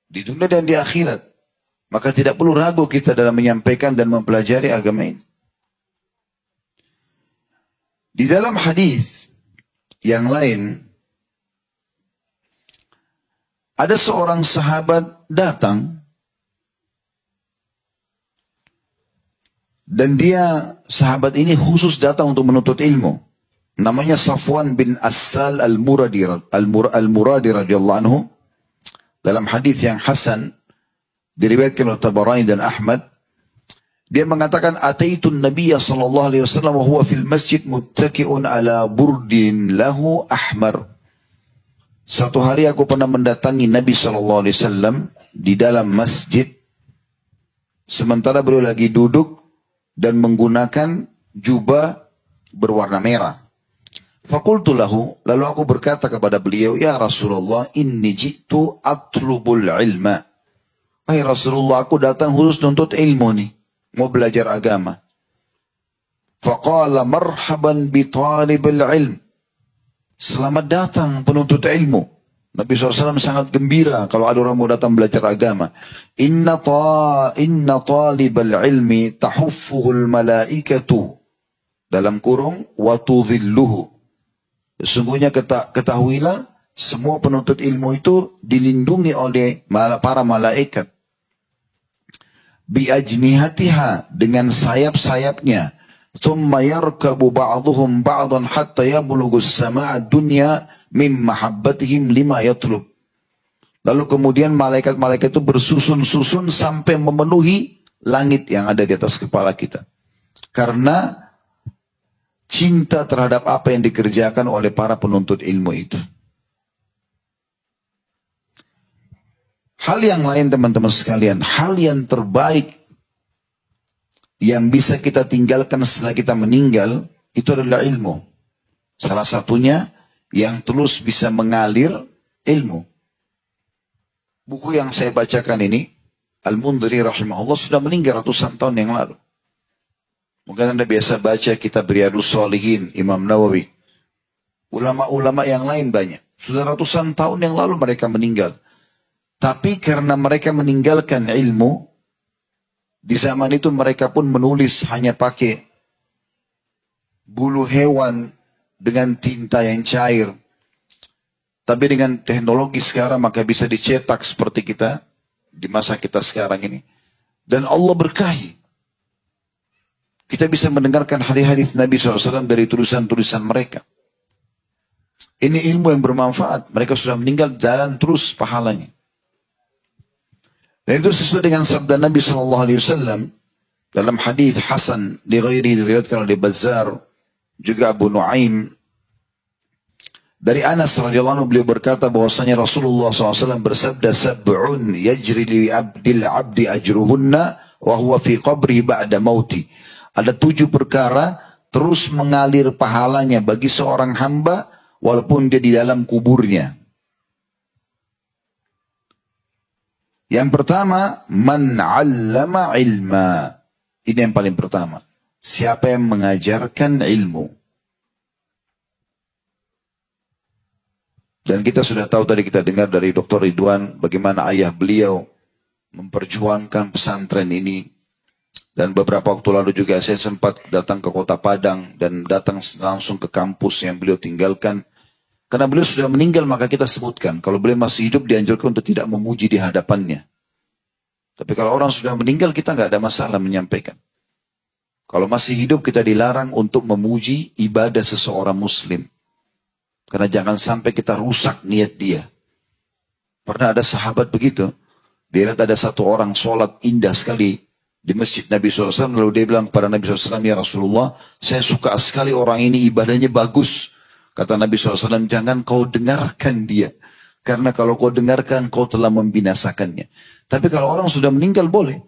Di dunia dan di akhirat. Maka tidak perlu ragu kita dalam menyampaikan dan mempelajari agama ini. Di dalam hadis yang lain, ada seorang sahabat datang dan dia, sahabat ini khusus datang untuk menuntut ilmu. Namanya Safwan bin Assal al-Muradi radhiyallahu anhu. Dalam hadis yang hasan diriwayatkan oleh Tabarani dan Ahmad, dia mengatakan, Ataitun Nabiyya sallallahu alaihi wasallam wa huwa fil masjid muttaki'un ala burdin lahu ahmar. Satu hari aku pernah mendatangi Nabi SAW di dalam masjid. Sementara beliau lagi duduk dan menggunakan jubah berwarna merah. Fakultu lahu, lalu aku berkata kepada beliau, Ya Rasulullah, inni ji'tu atlubul ilma. Hai Rasulullah, aku datang khusus nuntut ilmu nih. Mau belajar agama. Faqala marhaban bi talibul ilm. Selamat datang penuntut ilmu. Nabi SAW sangat gembira kalau ada orang mau datang belajar agama. Inna talibal ilmi tahuffuhul malaikatu. Dalam kurung, wa tudhilluhu. Sesungguhnya ketahuilah, semua penuntut ilmu itu dilindungi oleh para malaikat. Bi ajnihatiha, dengan sayap-sayapnya. ثم يركب بعضهم بعضا حتى يبلغ السماء الدنيا من محبتهم لما يطلب. Lalu kemudian malaikat-malaikat itu bersusun-susun sampai memenuhi langit yang ada di atas kepala kita. Karena cinta terhadap apa yang dikerjakan oleh para penuntut ilmu itu. Hal yang lain teman-teman sekalian, hal yang terbaik yang bisa kita tinggalkan setelah kita meninggal, itu adalah ilmu. Salah satunya yang terus bisa mengalir ilmu. Buku yang saya bacakan ini, Al-Mundhiri rahimahullah sudah meninggal ratusan tahun yang lalu. Mungkin Anda biasa baca kitab Riyadhus Shalihin, Imam Nawawi. Ulama-ulama yang lain banyak. Sudah ratusan tahun yang lalu mereka meninggal. Tapi karena mereka meninggalkan ilmu, di zaman itu mereka pun menulis hanya pakai bulu hewan dengan tinta yang cair. Tapi dengan teknologi sekarang maka bisa dicetak seperti kita di masa kita sekarang ini. Dan Allah berkahi. Kita bisa mendengarkan hadis-hadis Nabi SAW dari tulisan-tulisan mereka. Ini ilmu yang bermanfaat. Mereka sudah meninggal, jalan terus pahalanya. Dan itu sesuai dengan sabda Nabi SAW dalam hadis Hasan di ghairi diriwayatkan oleh Bazzar, juga Abu Nuaim. Dari Anas radhiyallahu anhu beliau berkata bahwasanya Rasulullah SAW bersabda, "Sab'un yajri li abdil abdi ajruhunna wa huwa fi qabri ba'da mauti." Ada 7 perkara terus mengalir pahalanya bagi seorang hamba walaupun dia di dalam kuburnya. Yang pertama, man 'allama ilma. Ini yang paling pertama. Siapa yang mengajarkan ilmu? Dan kita sudah tahu tadi, kita dengar dari Dr. Ridwan bagaimana ayah beliau memperjuangkan pesantren ini. Dan beberapa waktu lalu juga saya sempat datang ke kota Padang dan datang langsung ke kampus yang beliau tinggalkan. Karena beliau sudah meninggal maka kita sebutkan. Kalau beliau masih hidup dianjurkan untuk tidak memuji di hadapannya. Tapi kalau orang sudah meninggal kita nggak ada masalah menyampaikan. Kalau masih hidup kita dilarang untuk memuji ibadah seseorang muslim. Karena jangan sampai kita rusak niat dia. Pernah ada sahabat begitu. Dia lihat ada satu orang sholat indah sekali di masjid Nabi SAW. Lalu dia bilang kepada Nabi SAW, "Ya Rasulullah, saya suka sekali orang ini, ibadahnya bagus." Kata Nabi SAW, "Jangan kau dengarkan dia. Karena kalau kau dengarkan, kau telah membinasakannya." Tapi kalau orang sudah meninggal boleh.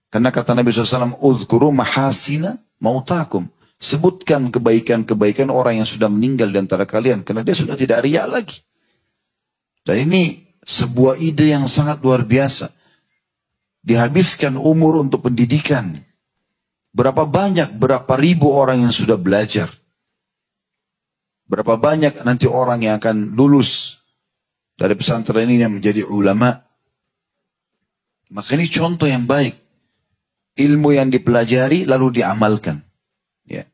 Karena kata Nabi SAW, "Udhkuru mahasina mautakum." Sebutkan kebaikan-kebaikan orang yang sudah meninggal di antara kalian. Karena dia sudah tidak riya lagi. Dan ini sebuah ide yang sangat luar biasa. Dihabiskan umur untuk pendidikan. Berapa banyak, berapa ribu orang yang sudah belajar. Berapa banyak nanti orang yang akan lulus dari pesantren ini yang menjadi ulama. Maka ini contoh yang baik. Ilmu yang dipelajari lalu diamalkan. Ya.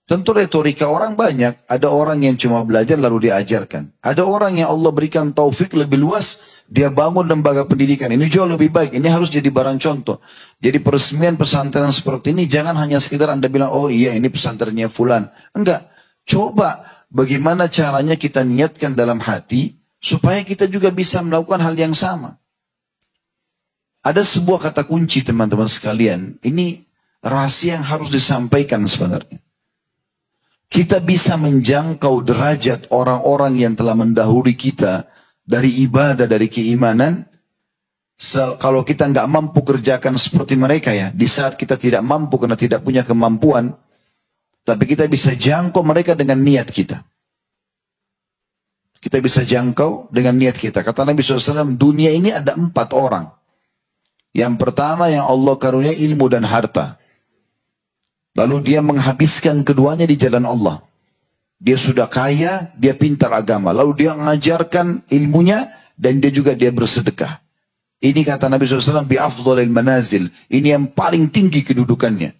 Tentu retorika orang banyak. Ada orang yang cuma belajar lalu diajarkan. Ada orang yang Allah berikan taufik lebih luas. Dia bangun lembaga pendidikan. Ini jauh lebih baik. Ini harus jadi barang contoh. Jadi peresmian pesantren seperti ini jangan hanya sekedar Anda bilang, "Oh iya ini pesantrennya fulan." Enggak. Coba bagaimana caranya kita niatkan dalam hati supaya kita juga bisa melakukan hal yang sama. Ada sebuah kata kunci teman-teman sekalian. Ini rahasia yang harus disampaikan sebenarnya. Kita bisa menjangkau derajat orang-orang yang telah mendahului kita dari ibadah, dari keimanan. Kalau kita nggak mampu kerjakan seperti mereka ya. Di saat kita tidak mampu karena tidak punya kemampuan. Tapi kita bisa jangkau mereka dengan niat kita. Kita bisa jangkau dengan niat kita. Kata Nabi SAW, dunia ini ada 4 orang. Yang pertama yang Allah karunia ilmu dan harta. Lalu dia menghabiskan keduanya di jalan Allah. Dia sudah kaya, dia pintar agama. Lalu dia mengajarkan ilmunya dan dia bersedekah. Ini kata Nabi SAW, bi afdhalil manazil. Ini yang paling tinggi kedudukannya.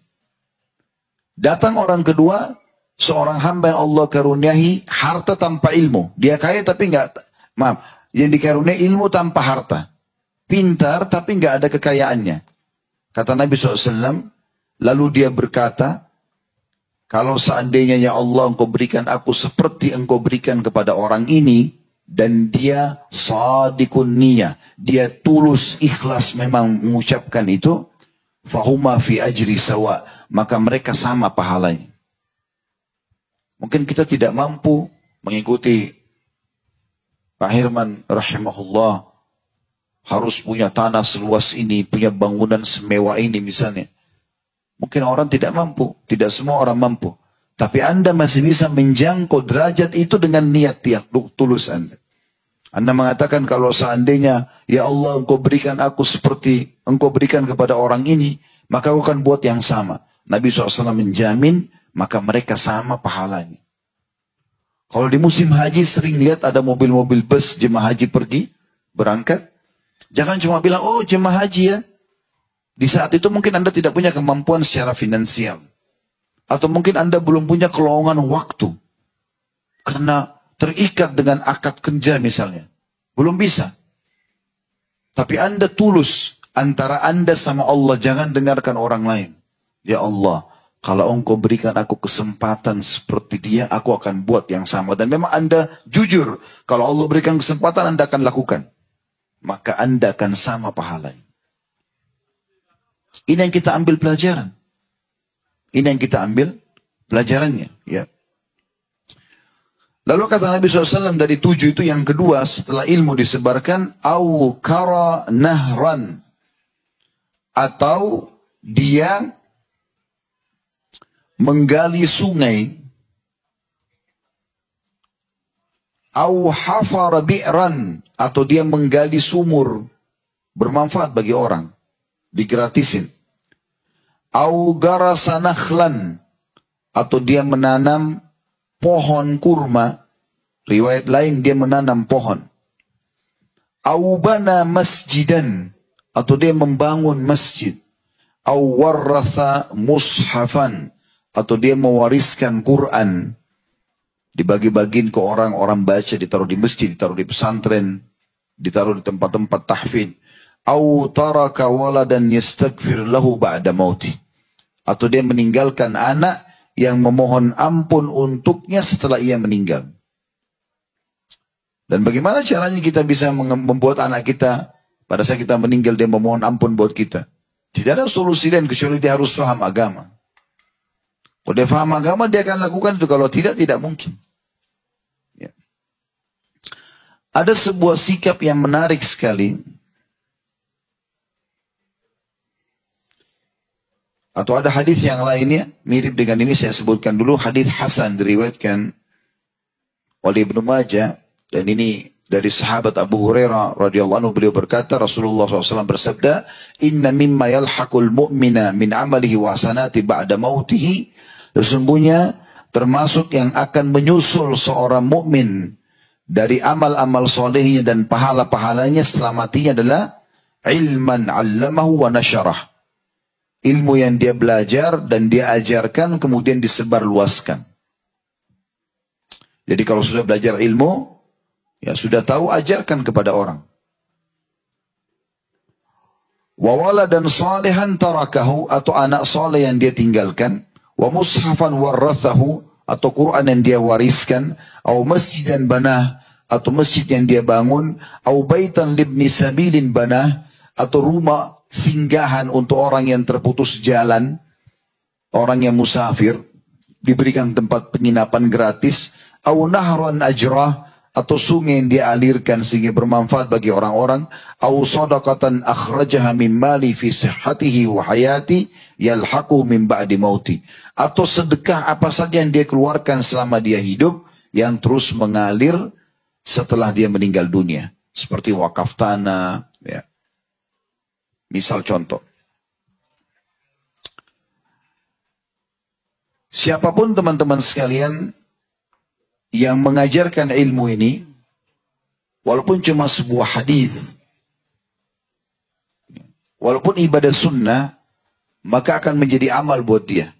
Datang orang kedua, seorang hamba yang Allah karuniai harta tanpa ilmu. Dia kaya tapi yang dikaruniai ilmu tanpa harta. Pintar tapi nggak ada kekayaannya. Kata Nabi SAW, lalu dia berkata, "Kalau seandainya ya Allah engkau berikan aku seperti engkau berikan kepada orang ini, dan dia shadiqun niyah, dia tulus ikhlas memang mengucapkan itu, fahuma fi ajri sawa, maka mereka sama pahalanya." Mungkin kita tidak mampu mengikuti Pak Herman rahimahullah harus punya tanah seluas ini, punya bangunan semewah ini misalnya. Mungkin orang tidak mampu, tidak semua orang mampu. Tapi Anda masih bisa menjangkau derajat itu dengan niat yang tulus Anda. Anda mengatakan kalau seandainya, ya Allah engkau berikan aku seperti engkau berikan kepada orang ini, maka aku akan buat yang sama. Nabi SAW menjamin, maka mereka sama pahalanya. Kalau di musim haji sering lihat ada mobil-mobil bus jemaah haji pergi, berangkat. Jangan cuma bilang, oh jemaah haji ya. Di saat itu mungkin Anda tidak punya kemampuan secara finansial. Atau mungkin Anda belum punya kelowongan waktu. Karena terikat dengan akad kerja misalnya. Belum bisa. Tapi Anda tulus antara Anda sama Allah. Jangan dengarkan orang lain. Ya Allah, kalau engkau berikan aku kesempatan seperti dia, aku akan buat yang sama. Dan memang Anda jujur. Kalau Allah berikan kesempatan, Anda akan lakukan. Maka Anda akan sama pahalanya. Ini yang kita ambil pelajaran. Ini yang kita ambil pelajarannya. Ya. Lalu kata Nabi SAW dari 7 itu yang kedua setelah ilmu disebarkan. Au kara nahran. Atau dia menggali sungai. Au hafara bi'ran. Atau dia menggali sumur. Bermanfaat bagi orang. Digratisin. Au garasa nakhlan. Atau dia menanam pohon kurma. Riwayat lain dia menanam pohon. Au bana masjidan. Atau dia membangun masjid. Au warratha mushafan. Atau dia mewariskan Quran. Dibagi-bagiin ke orang baca, ditaruh di masjid, ditaruh di pesantren, ditaruh di tempat-tempat tahfidz. Au taraka waladan yastaghfir lahu ba'da mauti. Atau dia meninggalkan anak yang memohon ampun untuknya setelah ia meninggal. Dan bagaimana caranya kita bisa membuat anak kita pada saat kita meninggal dia memohon ampun buat kita? Tidak ada solusi lain kecuali dia harus faham agama. Kalau dia faham agama dia akan lakukan itu. Kalau tidak, tidak mungkin. Ya. Ada sebuah sikap yang menarik sekali. Atau ada hadis yang lainnya mirip dengan ini, saya sebutkan dulu. Hadis Hasan diriwayatkan oleh Ibnu Majah, dan ini dari sahabat Abu Hurairah radhiyallahu anhu. Beliau berkata, Rasulullah SAW bersabda, Inna mimma yalhaqul mu'mina min amalihi wa hasanati ba'da mautihi. Sesungguhnya termasuk yang akan menyusul seorang mukmin dari amal-amal solehnya dan pahala-pahalanya setelah matinya adalah ilman 'allamahu wa nasyarah. Ilmu yang dia belajar dan dia ajarkan kemudian disebarluaskan. Jadi kalau sudah belajar ilmu, ya sudah tahu, ajarkan kepada orang. Wa waladan salihan tarakahu, atau anak saleh yang dia tinggalkan. Wa mushafan warathahu, atau Quran yang dia wariskan. Au masjidan banah, atau masjid yang dia bangun. Au baitan libni sabilin banah, atau rumah singgahan untuk orang yang terputus jalan, orang yang musafir, diberikan tempat penginapan gratis. Au nahran ajrah, atau sungai yang dia alirkan sehingga bermanfaat bagi orang-orang. Au sadaqatan akhrajaha min mali fi sihhatihi wa hayati yalhaqu min ba'di mauti. Atau sedekah apa saja yang dia keluarkan selama dia hidup yang terus mengalir setelah dia meninggal dunia. Seperti wakaf tanah, ya. Misal contoh. Siapapun teman-teman sekalian yang mengajarkan ilmu ini, walaupun cuma sebuah hadis, walaupun ibadah sunnah, maka akan menjadi amal buat dia.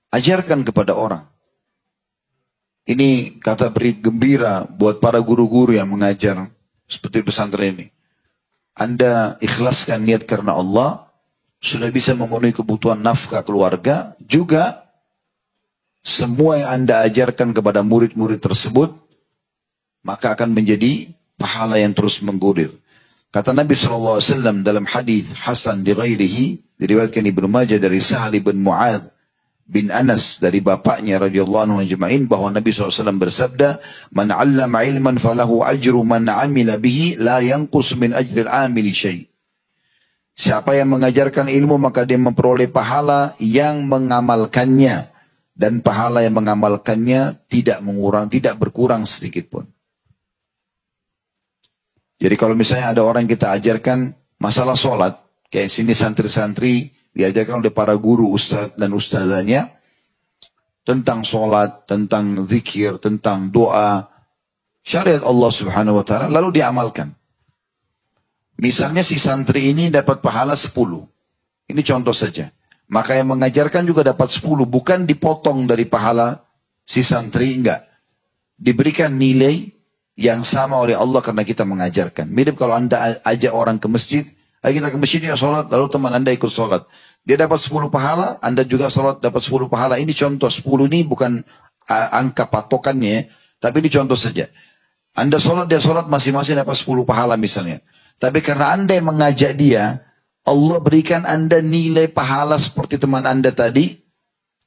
Ajarkan kepada orang. Ini kata beri gembira buat para guru-guru yang mengajar seperti pesantren ini. Anda ikhlaskan niat karena Allah, sudah bisa memenuhi kebutuhan nafkah keluarga, juga semua yang Anda ajarkan kepada murid-murid tersebut, maka akan menjadi pahala yang terus menggulir. Kata Nabi SAW dalam hadis Hasan di ghairihi, diriwayatkan Ibnu Majah dari Sahal bin Mu'adz bin Anas dari bapaknya radhiyallahu anhu ajma'in bahwa Nabi SAW bersabda, "Man 'allama 'ilman falahu ajru man 'amila bihi la yanqus min ajril 'amili syai'." Siapa yang mengajarkan ilmu maka dia memperoleh pahala yang mengamalkannya, dan pahala yang mengamalkannya tidak berkurang sedikit pun. Jadi kalau misalnya ada orang kita ajarkan masalah sholat, kayak sini santri-santri diajarkan oleh para guru, ustadz dan ustadzanya, tentang sholat, tentang zikir, tentang doa, syariat Allah subhanahu wa ta'ala, lalu diamalkan. Misalnya si santri ini dapat pahala 10. Ini contoh saja. Maka yang mengajarkan juga dapat 10. Bukan dipotong dari pahala si santri, enggak. Diberikan nilai yang sama oleh Allah karena kita mengajarkan. Mirip kalau Anda ajak orang ke masjid, ayo kita ke masjid ya sholat, lalu teman Anda ikut sholat. Dia dapat 10 pahala, Anda juga sholat dapat 10 pahala. Ini contoh, 10 ini bukan angka patokannya, tapi ini contoh saja. Anda sholat, dia sholat, masing-masing dapat 10 pahala misalnya. Tapi karena Anda yang mengajak dia, Allah berikan Anda nilai pahala seperti teman Anda tadi,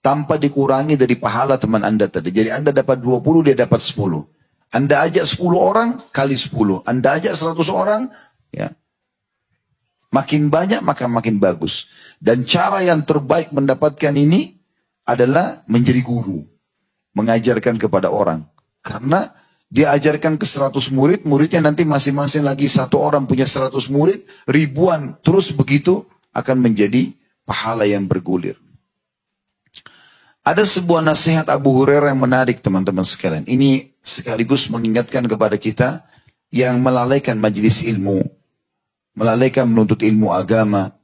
tanpa dikurangi dari pahala teman Anda tadi. Jadi Anda dapat 20, dia dapat 10. Anda ajak 10 orang, kali 10. Anda ajak 100 orang, ya. Makin banyak, maka makin bagus. Dan cara yang terbaik mendapatkan ini adalah menjadi guru. Mengajarkan kepada orang. Karena dia ajarkan ke 100 murid, muridnya nanti masing-masing lagi satu orang punya 100 murid, ribuan, terus begitu akan menjadi pahala yang bergulir. Ada sebuah nasihat Abu Hurairah yang menarik teman-teman sekalian. Ini sekaligus mengingatkan kepada kita yang melalaikan majelis ilmu, melalaikan menuntut ilmu agama,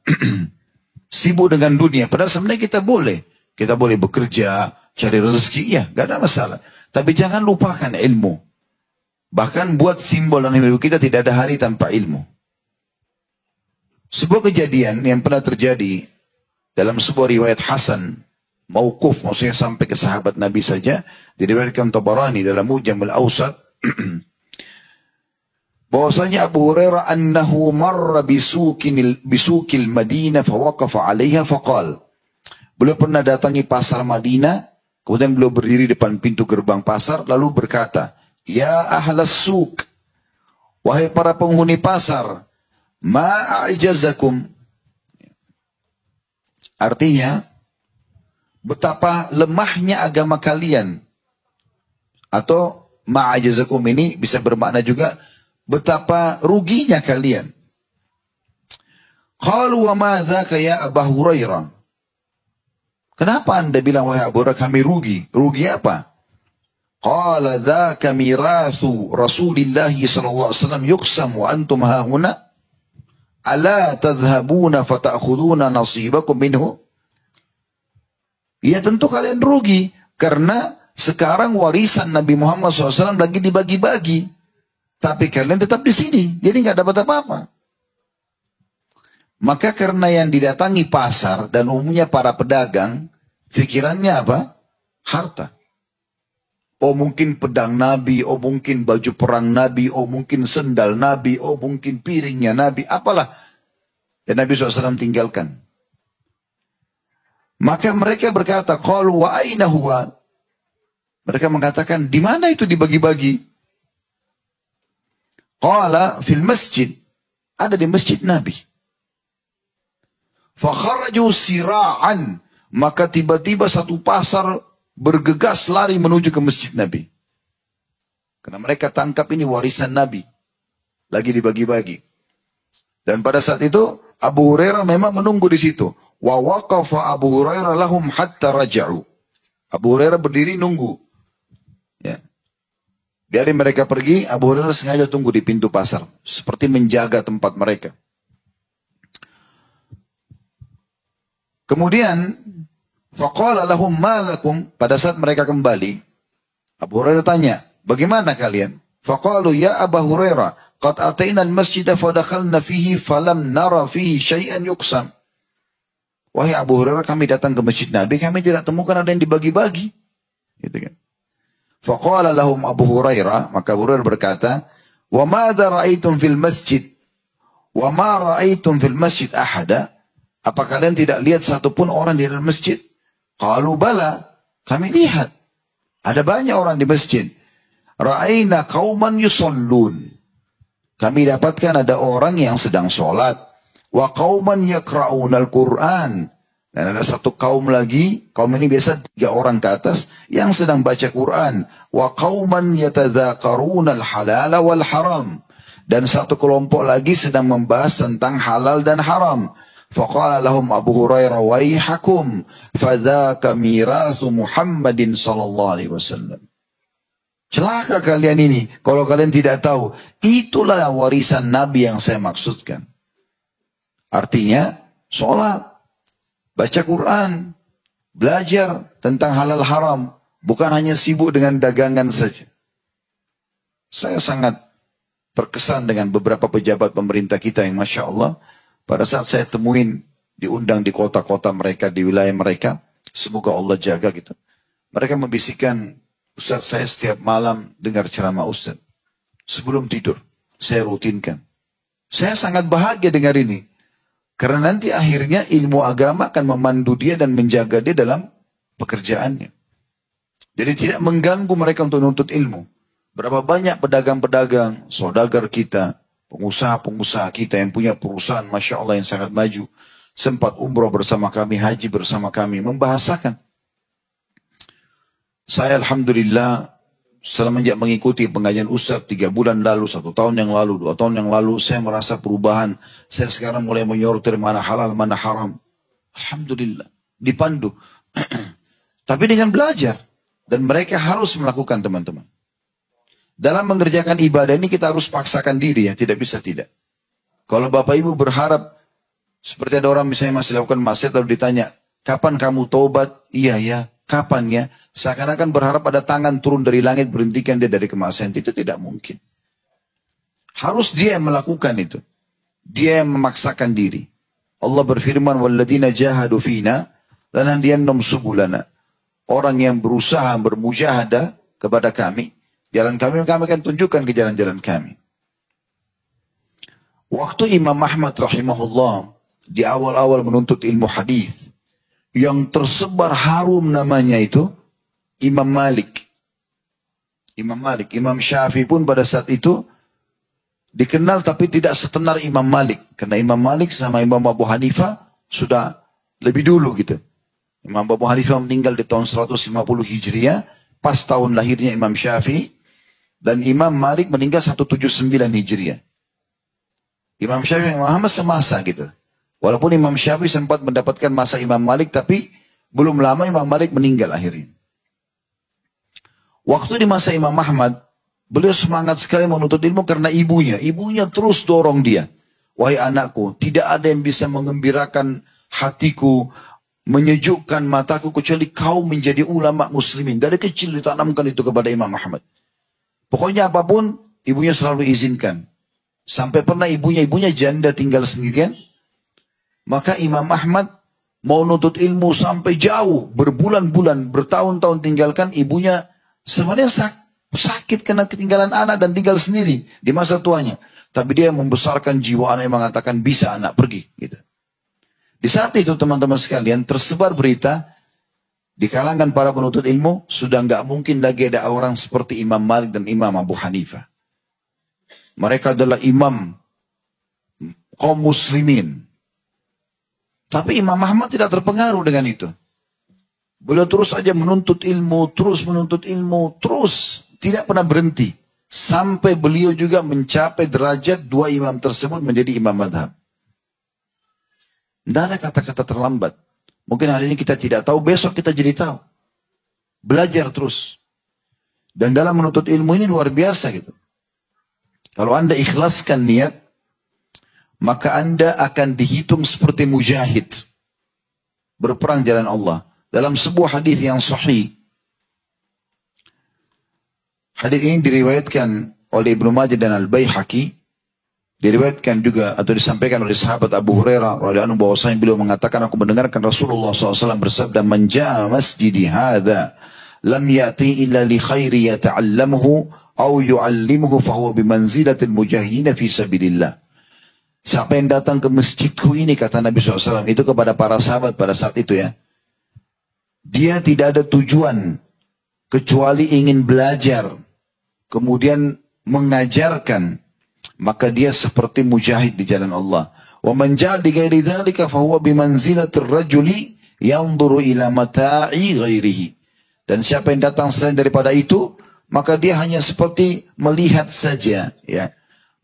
sibuk dengan dunia. Padahal sebenarnya kita boleh bekerja, cari rezeki, ya, gak ada masalah. Tapi jangan lupakan ilmu. Bahkan buat simbol dalam hidup kita tidak ada hari tanpa ilmu. Sebuah kejadian yang pernah terjadi dalam sebuah riwayat Hasan, mauquf, maksudnya sampai ke sahabat Nabi saja, diriwayatkan Tabarani dalam Mujamul Awsat, bahwasanya Abu Hurairah annahu marra bisukil Madinah fawaqafa 'alaiha faqal. Beliau pernah datangi pasar Madinah, kemudian beliau berdiri depan pintu gerbang pasar lalu berkata, "Ya ahlas suk, wahai para penghuni pasar, ma a'jazakum." Artinya, betapa lemahnya agama kalian. Atau ma'ajazakum ini bisa bermakna juga betapa ruginya kalian. Qalu wa ma dzaka ya Abu Hurairah. Kenapa Anda bilang wahai Abu Hurairah kami rugi? Rugi apa? Qala dzaka mirathu Rasulillah sallallahu alaihi wasallam yuqsam wa antum hahuna ala tadhhabuna fata'khuduna nasibakum minhu. Ya tentu kalian rugi. Karena sekarang warisan Nabi Muhammad SAW lagi dibagi-bagi. Tapi kalian tetap di sini. Jadi nggak dapat apa-apa. Maka karena yang didatangi pasar dan umumnya para pedagang, pikirannya apa? Harta. Oh mungkin pedang Nabi, oh mungkin baju perang Nabi, oh mungkin sendal Nabi, oh mungkin piringnya Nabi, apalah. Dan Nabi SAW tinggalkan. Maka mereka berkata, qalu wa aina huwa? Mereka mengatakan, di mana itu dibagi-bagi? Qala fil masjid. Ada di masjid Nabi. Fa kharaju sira'an. Maka tiba-tiba satu pasar bergegas lari menuju ke masjid Nabi. Karena mereka tangkap ini warisan Nabi. Lagi dibagi-bagi. Dan pada saat itu, Abu Hurairah memang menunggu di situ. Wa waqafa Abu Hurairah lahum hatta raja'u. Abu Hurairah berdiri nunggu. Ya. Biarin mereka pergi, Abu Hurairah sengaja tunggu di pintu pasar. Seperti menjaga tempat mereka. Kemudian, faqala lahum ma lakum. Pada saat mereka kembali, Abu Hurairah tanya, bagaimana kalian? Faqalu ya Abu Hurairah, qad atayna al-masjida fadakhalna fihi falam nara fihi syai'an yuqsam. Wahai Abu Hurairah, kami datang ke masjid Nabi, kami tidak temukan ada yang dibagi-bagi. Gitu kan. Faqala lahum Abu Hurairah, maka Abu Hurairah berkata, "Wa madza ra'aitum fil masjid? Wa ma ra'aitum fil masjid ahada?" Apa kalian tidak lihat satupun orang di dalam masjid? Qalu bala, kami lihat. Ada banyak orang di masjid. Ra'ayna qauman yusallun. Kami dapatkan ada orang yang sedang sholat. Wa qauman yaqra'una al-Qur'an. Dan ada satu kaum lagi, kaum ini biasa 3 orang ke atas, yang sedang baca Quran. Wa qauman yatadzakaruna al-halala wal haram. Dan satu kelompok lagi sedang membahas tentang halal dan haram. Faqala lahum Abu Hurairah, waihakum, fadzaka mirathu Muhammadin sallallahu alaihi wasallam. Celaka kalian ini, kalau kalian tidak tahu, itulah warisan Nabi yang saya maksudkan. Artinya, sholat, baca Quran, belajar tentang halal haram, bukan hanya sibuk dengan dagangan saja. Saya sangat terkesan dengan beberapa pejabat pemerintah kita yang Masya Allah, pada saat saya temuin, diundang di kota-kota mereka, di wilayah mereka, semoga Allah jaga gitu. Mereka membisikkan, Ustaz, saya setiap malam dengar ceramah Ustaz. Sebelum tidur, saya rutinkan. Saya sangat bahagia dengar ini. Karena nanti akhirnya ilmu agama akan memandu dia dan menjaga dia dalam pekerjaannya. Jadi tidak mengganggu mereka untuk menuntut ilmu. Berapa banyak pedagang-pedagang, saudagar kita, pengusaha-pengusaha kita yang punya perusahaan Masya Allah yang sangat maju. Sempat umroh bersama kami, haji bersama kami, membahasakan. Saya Alhamdulillah, semenjak mengikuti pengajian Ustaz 3 bulan lalu, 1 tahun yang lalu, 2 tahun yang lalu, saya merasa perubahan. Saya sekarang mulai menyortir mana halal, mana haram. Alhamdulillah, dipandu. Tapi dengan belajar. Dan mereka harus melakukan teman-teman. Dalam mengerjakan ibadah ini kita harus paksakan diri ya, tidak bisa tidak. Kalau Bapak Ibu berharap, seperti ada orang misalnya masih lakukan maksiat lalu ditanya, kapan kamu taubat? Iya ya, kapan ya? Seakan-akan berharap ada tangan turun dari langit berhentikan dia dari kemaksiatan, itu tidak mungkin. Harus dia yang melakukan itu. Dia yang memaksakan diri. Allah berfirman, walladzina jahadu fina lanahdiyannahum subulana. Orang yang berusaha bermujahadah kepada kami, jalan kami akan tunjukkan ke jalan-jalan kami. Waktu Imam Ahmad rahimahullah di awal-awal menuntut ilmu hadis, yang tersebar harum namanya itu Imam Malik. Imam Malik, Imam Syafi'i pun pada saat itu dikenal tapi tidak setenar Imam Malik. Karena Imam Malik sama Imam Abu Hanifah sudah lebih dulu gitu. Imam Abu Hanifah meninggal di tahun 150 Hijriah, pas tahun lahirnya Imam Syafi'i. Dan Imam Malik meninggal 179 Hijriah. Imam Syafi'i dan Muhammad semasa gitu. Walaupun Imam Syafi'i sempat mendapatkan masa Imam Malik, tapi belum lama Imam Malik meninggal akhirnya. Waktu di masa Imam Ahmad, beliau semangat sekali menuntut ilmu karena ibunya. Ibunya terus dorong dia. Wahai anakku, tidak ada yang bisa mengembirakan hatiku, menyejukkan mataku, kecuali kau menjadi ulama muslimin. Dari kecil ditanamkan itu kepada Imam Ahmad. Pokoknya apapun, ibunya selalu izinkan. Sampai pernah ibunya janda tinggal sendirian. Maka Imam Ahmad mau nuntut ilmu sampai jauh. Berbulan-bulan, bertahun-tahun tinggalkan ibunya. Sebenarnya sakit karena ketinggalan anak dan tinggal sendiri di masa tuanya. Tapi dia membesarkan jiwa anak yang mengatakan bisa anak pergi. Gitu. Di saat itu teman-teman sekalian tersebar berita. Di kalangan para penuntut ilmu, sudah nggak mungkin lagi ada orang seperti Imam Malik dan Imam Abu Hanifah. Mereka adalah imam kaum muslimin. Tapi Imam Ahmad tidak terpengaruh dengan itu. Beliau terus saja menuntut ilmu, terus menuntut ilmu, terus. Tidak pernah berhenti. Sampai beliau juga mencapai derajat 2 imam tersebut menjadi imam madhab. Tidak ada kata-kata terlambat. Mungkin hari ini kita tidak tahu, besok kita jadi tahu. Belajar terus. Dan dalam menuntut ilmu ini luar biasa gitu. Kalau Anda ikhlaskan niat, maka Anda akan dihitung seperti mujahid. Berperang jalan Allah. Dalam sebuah hadis yang sahih. Hadis ini diriwayatkan oleh Ibnu Majah dan Al-Baihaqi. Diriwayatkan juga atau disampaikan oleh sahabat Abu Hurairah radhiyallahu anhu bahwasanya beliau mengatakan, aku mendengarkan Rasulullah SAW bersabda, man jaa masjidi hadza lam ya'ti illa li khairi yata'allamuhu aw yu'allimuhu fahuwa bimanzilatil mujahidin fi sabilillah. Siapa yang datang ke masjidku ini, kata Nabi SAW itu kepada para sahabat pada saat itu ya, dia tidak ada tujuan kecuali ingin belajar, kemudian mengajarkan, maka dia seperti mujahid di jalan Allah. Wa man ja'a li ghairi dzalika fa huwa bi manzilatir rajuli yanzuru ila mata'i ghairihi. Dan siapa yang datang selain daripada itu, maka dia hanya seperti melihat saja, ya.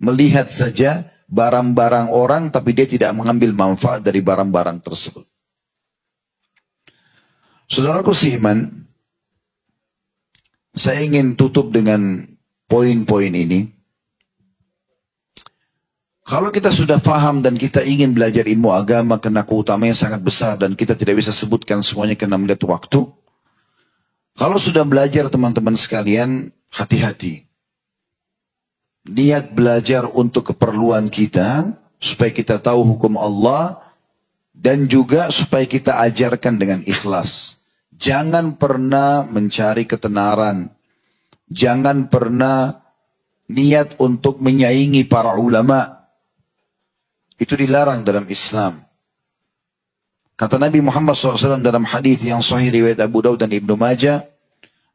Melihat saja barang-barang orang, tapi dia tidak mengambil manfaat dari barang-barang tersebut. Saudaraku seiman, saya ingin tutup dengan poin-poin ini. Kalau kita sudah faham dan kita ingin belajar ilmu agama karena keutamanya sangat besar dan kita tidak bisa sebutkan semuanya karena melihat waktu. Kalau sudah belajar teman-teman sekalian, hati-hati. Niat belajar untuk keperluan kita, supaya kita tahu hukum Allah, dan juga supaya kita ajarkan dengan ikhlas. Jangan pernah mencari ketenaran. Jangan pernah niat untuk menyaingi para ulama. Itu dilarang dalam Islam. Kata Nabi Muhammad SAW dalam hadis yang sahih riwayat Abu Daud dan Ibnu Majah,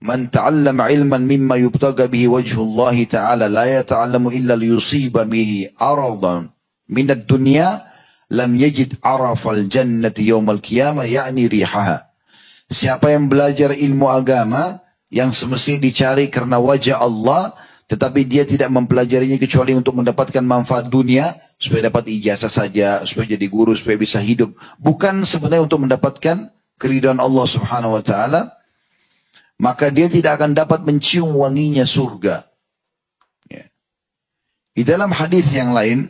"Man ta'allama ilman mimma yubtaga bihi wajhullah ta'ala la yata'allamu illa liyusiba bihi aradan min ad-dunya lam yajid arafal jannati yawmal qiyamah ya'ni rihaha." Siapa yang belajar ilmu agama yang semestinya dicari karena wajah Allah, tetapi dia tidak mempelajarinya kecuali untuk mendapatkan manfaat dunia, supaya dapat ijazah saja, supaya jadi guru, supaya bisa hidup. Bukan sebenarnya untuk mendapatkan keridhaan Allah Subhanahu wa taala, maka dia tidak akan dapat mencium wanginya surga. Ya. Di dalam hadis yang lain,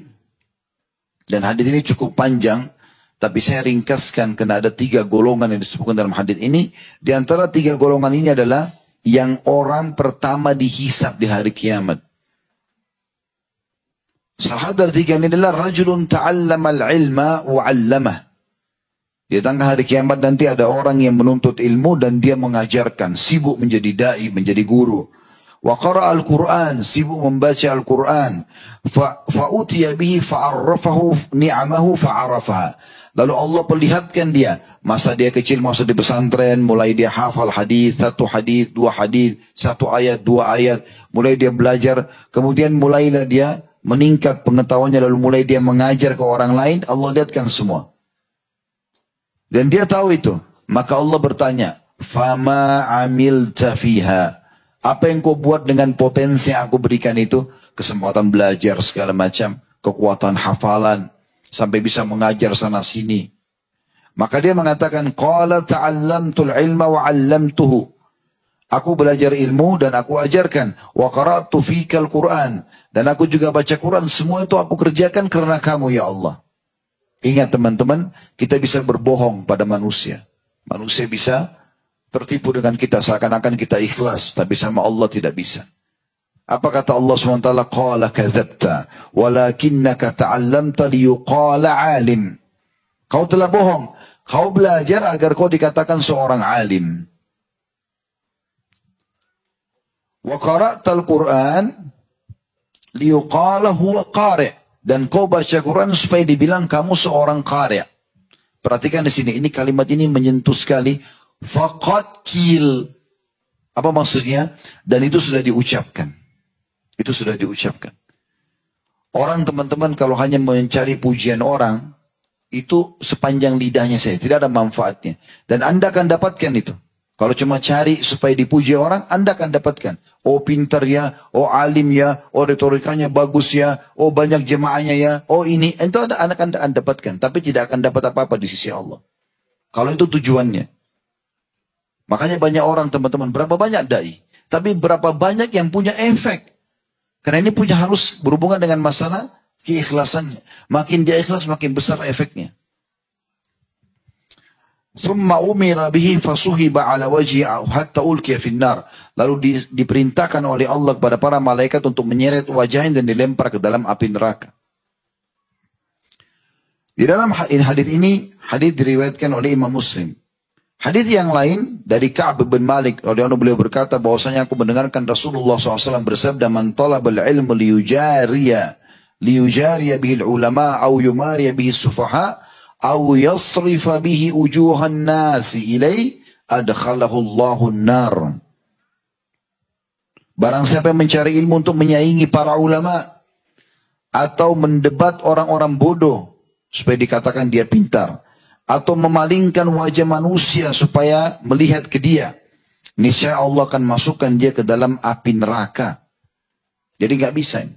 dan hadis ini cukup panjang, tapi saya ringkaskan karena ada 3 golongan yang disebutkan dalam hadis ini. Di antara 3 golongan ini adalah yang orang pertama dihisab di hari kiamat. Salah satu dari 3 ini adalah rajulun ta'allama al-ilma wa 'allamah. Di tengah hari kiamat nanti ada orang yang menuntut ilmu dan dia mengajarkan, sibuk menjadi dai, menjadi guru. Wa qara'a al-Qur'an, sibuk membaca Al-Qur'an. Fa'utiya bihi fa'arrafahu ni'amahu fa'arafaha. Lalu Allah perlihatkan dia, masa dia kecil masuk di pesantren, mulai dia hafal hadis, 1 hadis, 2 hadis, 1 ayat, 2 ayat, mulai dia belajar, kemudian mulailah dia meningkat pengetahuannya, lalu mulai dia mengajar ke orang lain, Allah lihatkan semua. Dan dia tahu itu, maka Allah bertanya, "Fama amilta fiha?" Apa yang kau buat dengan potensi yang aku berikan itu? Kesempatan belajar segala macam, kekuatan hafalan, sampai bisa mengajar sana sini. Maka dia mengatakan, "Qala ta'allamtul ilma wa 'allamtuhu." Aku belajar ilmu dan aku ajarkan. Wa qara'tu fikal Qur'an. Dan aku juga baca Quran. Semua itu aku kerjakan karena kamu ya Allah. Ingat teman-teman, kita bisa berbohong pada manusia. Manusia bisa tertipu dengan kita seakan-akan kita ikhlas, tapi sama Allah tidak bisa. Apa kata Allah SWT? Qala kadzabta walakinnaka ta'allamta liyuqala 'alim. Kau telah bohong. Kau belajar agar kau dikatakan seorang alim. Wa qara'tal Qur'an liyuqala huwa qari'. Dan kau baca Quran supaya dibilang kamu seorang qari'. Perhatikan di sini, ini kalimat ini menyentuh sekali. Faqad qil. Apa maksudnya? Dan itu sudah diucapkan. Itu sudah diucapkan. Orang teman-teman kalau hanya mencari pujian orang, itu sepanjang lidahnya saya, tidak ada manfaatnya. Dan Anda akan dapatkan itu. Kalau cuma cari supaya dipuji orang, Anda akan dapatkan. Oh pintar ya, oh alim ya, oh retorikanya bagus ya, oh banyak jemaahnya ya, oh ini. Itu Anda akan dapatkan, tapi tidak akan dapat apa-apa di sisi Allah. Kalau itu tujuannya. Makanya banyak orang teman-teman, berapa banyak dai, tapi berapa banyak yang punya efek. Karena ini punya harus berhubungan dengan masalah keikhlasannya. Makin dia ikhlas, makin besar efeknya. Thumma umira bihi fasuhiba ala wajhi hatta ulqiya finnar. Lalu diperintahkan oleh Allah kepada para malaikat untuk menyeret wajahnya dan dilempar ke dalam api neraka. Di dalam hadis ini, hadis diriwayatkan oleh Imam Muslim. Hadis yang lain dari Ka'ab bin Malik radhiyallahu anhu, beliau berkata bahwasanya aku mendengarkan Rasulullah SAW bersabda, "Man talabal ilmu liyujariya bihil ulama au yumariya bihi sufaha au yasrifa bihi ujuhan nasi ilai adkhalahu Allahu an-nar. Barang siapa yang mencari ilmu untuk menyaingi para ulama atau mendebat orang-orang bodoh supaya dikatakan dia pintar, atau memalingkan wajah manusia supaya melihat ke dia, niscaya Allah akan masukkan dia ke dalam api neraka. Jadi nggak bisa.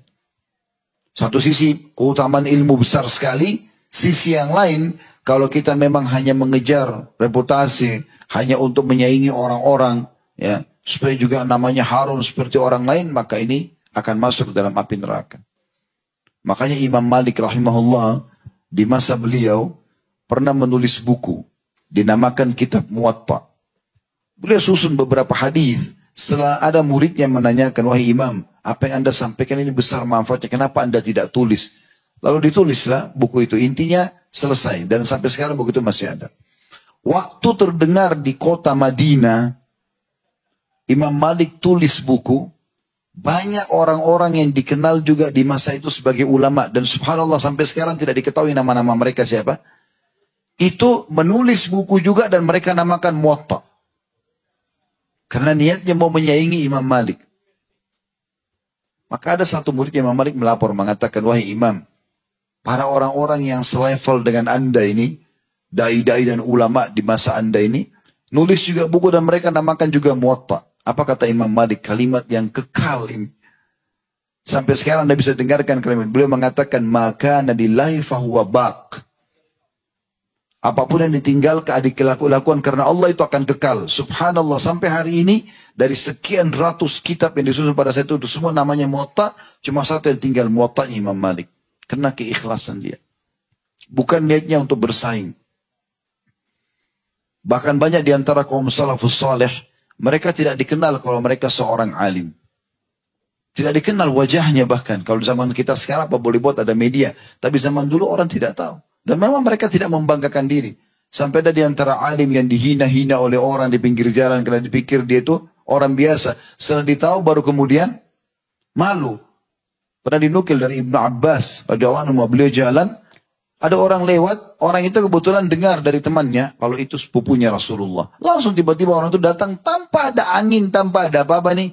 Satu sisi keutamaan ilmu besar sekali, sisi yang lain kalau kita memang hanya mengejar reputasi, hanya untuk menyaingi orang-orang, ya, supaya juga namanya harum seperti orang lain, maka ini akan masuk dalam api neraka. Makanya Imam Malik rahimahullah di masa beliau pernah menulis buku dinamakan Kitab Muwatta. Beliau susun beberapa hadis. Setelah ada muridnya menanyakan, wahai Imam, apa yang Anda sampaikan ini besar manfaatnya, kenapa Anda tidak tulis? Lalu ditulislah buku itu, intinya selesai. Dan sampai sekarang buku itu masih ada. Waktu terdengar di kota Madinah, Imam Malik tulis buku, banyak orang-orang yang dikenal juga di masa itu sebagai ulama. Dan subhanallah sampai sekarang tidak diketahui nama-nama mereka siapa. Itu menulis buku juga dan mereka namakan Muwatta. Karena niatnya mau menyaingi Imam Malik. Maka ada satu murid Imam Malik melapor mengatakan, wahai Imam, para orang-orang yang selevel dengan Anda ini, dai-dai dan ulama di masa Anda ini, nulis juga buku dan mereka namakan juga Muwatta. Apa kata Imam Malik? Kalimat yang kekal ini. Sampai sekarang Anda bisa dengarkan kalimat. Beliau mengatakan, maka nadillahi fahuwa baq. Apapun yang ditinggalkan, dilakukan karena Allah itu akan kekal. Subhanallah, sampai hari ini, dari sekian ratus kitab yang disusun pada saat itu semua namanya Muwatta, cuma satu yang tinggal, Muwatta'nya Imam Malik. Kena keikhlasan dia. Bukan niatnya untuk bersaing. Bahkan banyak di antara kaum salafus saleh, mereka tidak dikenal kalau mereka seorang alim. Tidak dikenal wajahnya bahkan. Kalau zaman kita sekarang apa boleh buat ada media. Tapi zaman dulu orang tidak tahu. Dan memang mereka tidak membanggakan diri. Sampai ada di antara alim yang dihina-hina oleh orang di pinggir jalan karena dipikir dia itu orang biasa. Setelah ditahu baru kemudian malu. Pernah dinukil dari Ibnu Abbas, radhiyallahu anhu, beliau jalan, ada orang lewat, orang itu kebetulan dengar dari temannya kalau itu sepupunya Rasulullah. Langsung tiba-tiba orang itu datang tanpa ada angin, tanpa ada apa-apa nih.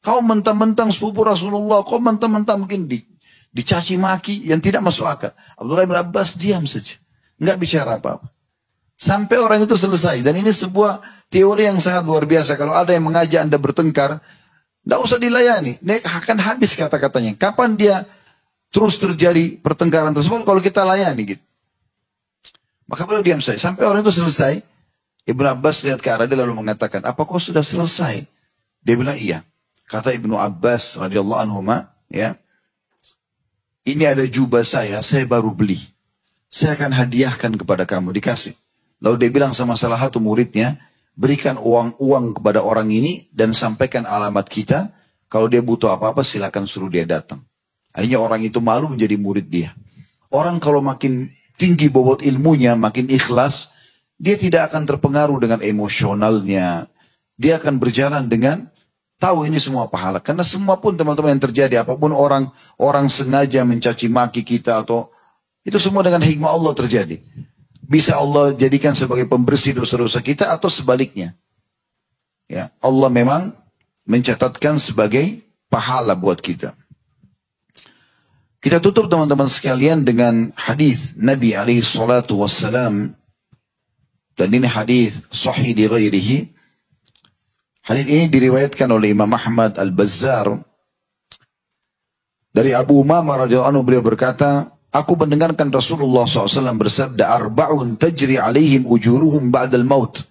Kau mentang-mentang sepupu Rasulullah, kau mentang-mentang mungkin dicaci maki yang tidak masuk akal. Abdullah bin Abbas diam saja. Enggak bicara apa-apa. Sampai orang itu selesai. Dan ini sebuah teori yang sangat luar biasa. Kalau ada yang mengajak Anda bertengkar, tidak usah dilayani. Ini akan habis kata-katanya. Kapan dia terus terjadi pertengkaran tersebut kalau kita layani gitu. Maka beliau diam saja. Sampai orang itu selesai. Ibnu Abbas lihat ke arah dia lalu mengatakan, apa kau sudah selesai? Dia bilang iya. Kata Ibnu Abbas radhiyallahu anhu, ya, ini ada jubah saya baru beli. Saya akan hadiahkan kepada kamu, dikasih. Lalu dia bilang sama salah satu muridnya, berikan uang-uang kepada orang ini dan sampaikan alamat kita. Kalau dia butuh apa-apa silakan suruh dia datang. Akhirnya orang itu malu menjadi murid dia. Orang kalau makin tinggi bobot ilmunya, makin ikhlas, dia tidak akan terpengaruh dengan emosionalnya. Dia akan berjalan dengan tahu ini semua pahala. Karena semua pun teman-teman yang terjadi, apapun orang sengaja mencaci maki kita atau itu semua dengan hikmah Allah terjadi. Bisa Allah jadikan sebagai pembersih dosa-dosa kita atau sebaliknya. Ya, Allah memang mencatatkan sebagai pahala buat kita. Kita tutup teman-teman sekalian dengan hadis Nabi alaihi salatu wassalam. Dan ini hadis sahih di ghairihi. Hadis ini diriwayatkan oleh Imam Ahmad Al-Bazzar dari Abu Umamah radhiyallahu anhu, beliau berkata, aku mendengarkan Rasulullah SAW bersabda, arba'un tajri alaihim ujuruhum ba'dal maut.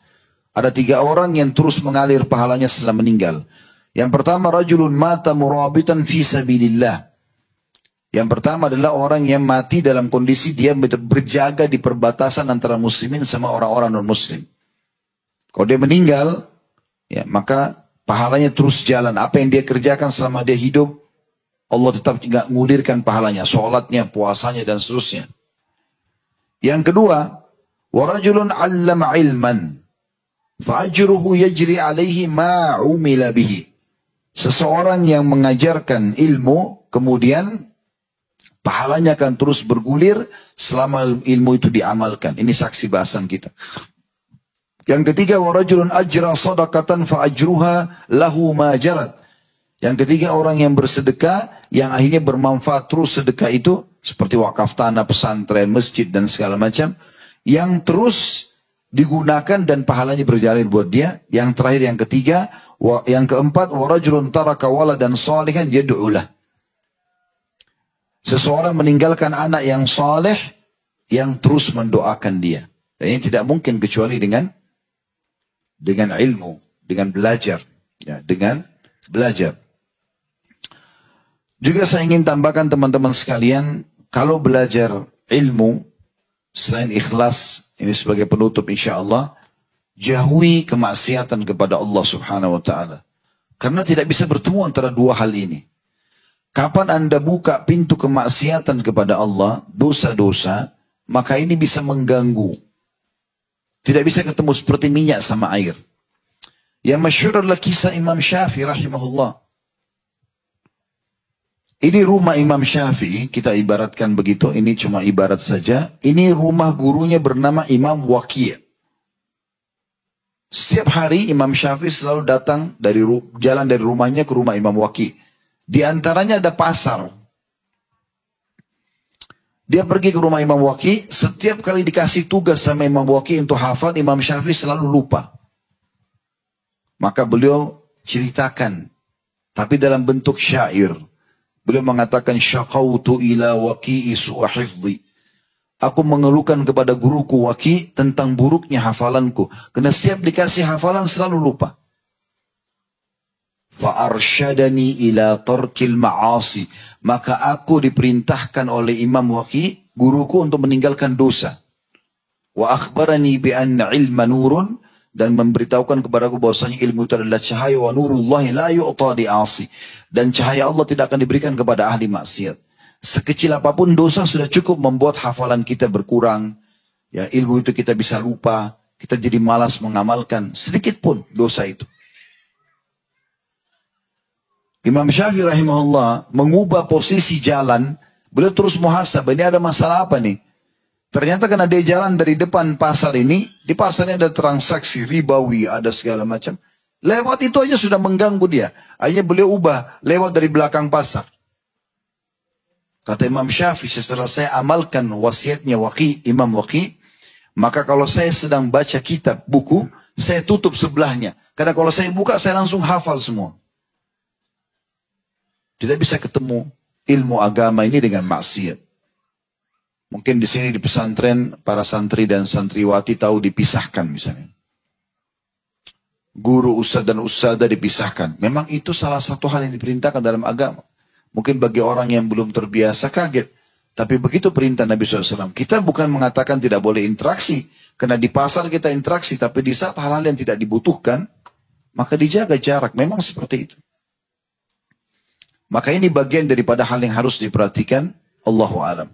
Ada 3 orang yang terus mengalir pahalanya setelah meninggal. Yang pertama, rajulun mata murabitan fi sabilillah. Yang pertama adalah orang yang mati dalam kondisi dia berjaga di perbatasan antara muslimin sama orang-orang non-muslim. Kalau dia meninggal, ya, maka pahalanya terus jalan. Apa yang dia kerjakan selama dia hidup, Allah tetap tidak mengudirkan pahalanya. Sholatnya, puasanya, dan seterusnya. Yang kedua, warajulun allama ilman, fa'ajruhu yajri alaihi ma'umila bihi. Seseorang yang mengajarkan ilmu, kemudian pahalanya akan terus bergulir selama ilmu itu diamalkan. Ini saksi bahasan kita. Yang ketiga, wa rajulun ajra shadaqatan fa ajruha lahu ma jarat. Yang ketiga, orang yang bersedekah yang akhirnya bermanfaat terus sedekah itu seperti wakaf tanah, pesantren, masjid dan segala macam yang terus digunakan dan pahalanya berjalan buat dia. Yang terakhir, yang ketiga, yang keempat, wa rajulun taraka waladan shalihan yad'u lah. Seseorang meninggalkan anak yang saleh yang terus mendoakan dia. Dan ini tidak mungkin kecuali dengan ilmu, dengan belajar, ya, dengan belajar. Juga saya ingin tambahkan teman-teman sekalian, kalau belajar ilmu selain ikhlas, ini sebagai penutup insyaAllah, jauhi kemaksiatan kepada Allah subhanahu wa ta'ala. Karena tidak bisa bertemu antara dua hal ini. Kapan Anda buka pintu kemaksiatan kepada Allah, dosa-dosa, maka ini bisa mengganggu. Tidak bisa ketemu seperti minyak sama air. Yang masyhur adalah kisah Imam Syafi'i rahimahullah. Ini rumah Imam Syafi'i, kita ibaratkan begitu, ini cuma ibarat saja. Ini rumah gurunya bernama Imam Waqi'. Setiap hari Imam Syafi'i selalu datang jalan dari rumahnya ke rumah Imam Waqi'. Di antaranya ada pasar. Dia pergi ke rumah Imam Waqi', setiap kali dikasih tugas sama Imam Waqi' untuk hafal, Imam Syafi'i selalu lupa. Maka beliau ceritakan, tapi dalam bentuk syair. Beliau mengatakan, syaqautu ila Waqi'i su'a hifdhi. Aku mengeluhkan kepada guruku Waqi' tentang buruknya hafalanku. Karena setiap dikasih hafalan selalu lupa. Fa'arsyadani ila tarkil ma'asi. Maka aku diperintahkan oleh Imam Waqi', guruku, untuk meninggalkan dosa. Wa akhbarani bi'anna ilma nurun. Dan memberitahukan kepadaku bahwasanya ilmu itu adalah cahaya, wa nurullahi la yu'ta di'asi. Dan cahaya Allah tidak akan diberikan kepada ahli maksiat. Sekecil apapun dosa sudah cukup membuat hafalan kita berkurang. Ya, ilmu itu kita bisa lupa. Kita jadi malas mengamalkan sedikit pun dosa itu. Imam Syafi'i rahimahullah mengubah posisi jalan. Beliau terus muhasabah, ini ada masalah apa nih? Ternyata karena dia jalan dari depan pasar ini, di pasarnya ada transaksi ribawi, ada segala macam. Lewat itu aja sudah mengganggu dia. Akhirnya beliau ubah, lewat dari belakang pasar. Kata Imam Syafi'i, setelah saya amalkan wasiatnya Imam Waqi', maka kalau saya sedang baca kitab, buku, saya tutup sebelahnya. Karena kalau saya buka, saya langsung hafal semua. Tidak bisa ketemu ilmu agama ini dengan maksiat. Mungkin di sini di pesantren, para santri dan santriwati tahu dipisahkan misalnya. Guru, ustadz dan ustadzah dipisahkan. Memang itu salah satu hal yang diperintahkan dalam agama. Mungkin bagi orang yang belum terbiasa kaget. Tapi begitu perintah Nabi SAW. Kita bukan mengatakan tidak boleh interaksi. Karena di pasar kita interaksi. Tapi di saat hal-hal yang tidak dibutuhkan, maka dijaga jarak. Memang seperti itu. Maka ini bagian daripada hal yang harus diperhatikan. Allahu a'lam.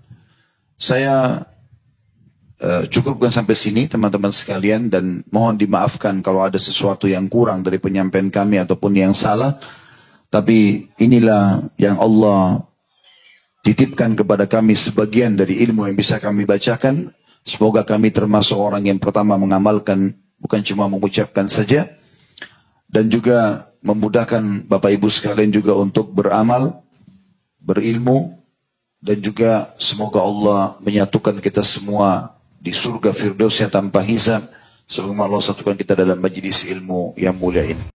Saya cukupkan sampai sini teman-teman sekalian, dan mohon dimaafkan kalau ada sesuatu yang kurang dari penyampaian kami ataupun yang salah. Tapi inilah yang Allah titipkan kepada kami sebagian dari ilmu yang bisa kami bacakan. Semoga kami termasuk orang yang pertama mengamalkan, bukan cuma mengucapkan saja. Dan juga memudahkan Bapak Ibu sekalian juga untuk beramal, berilmu. Dan juga semoga Allah menyatukan kita semua di surga Firdausnya tanpa hisab. Semoga Allah satukan kita dalam majlis ilmu yang mulia ini.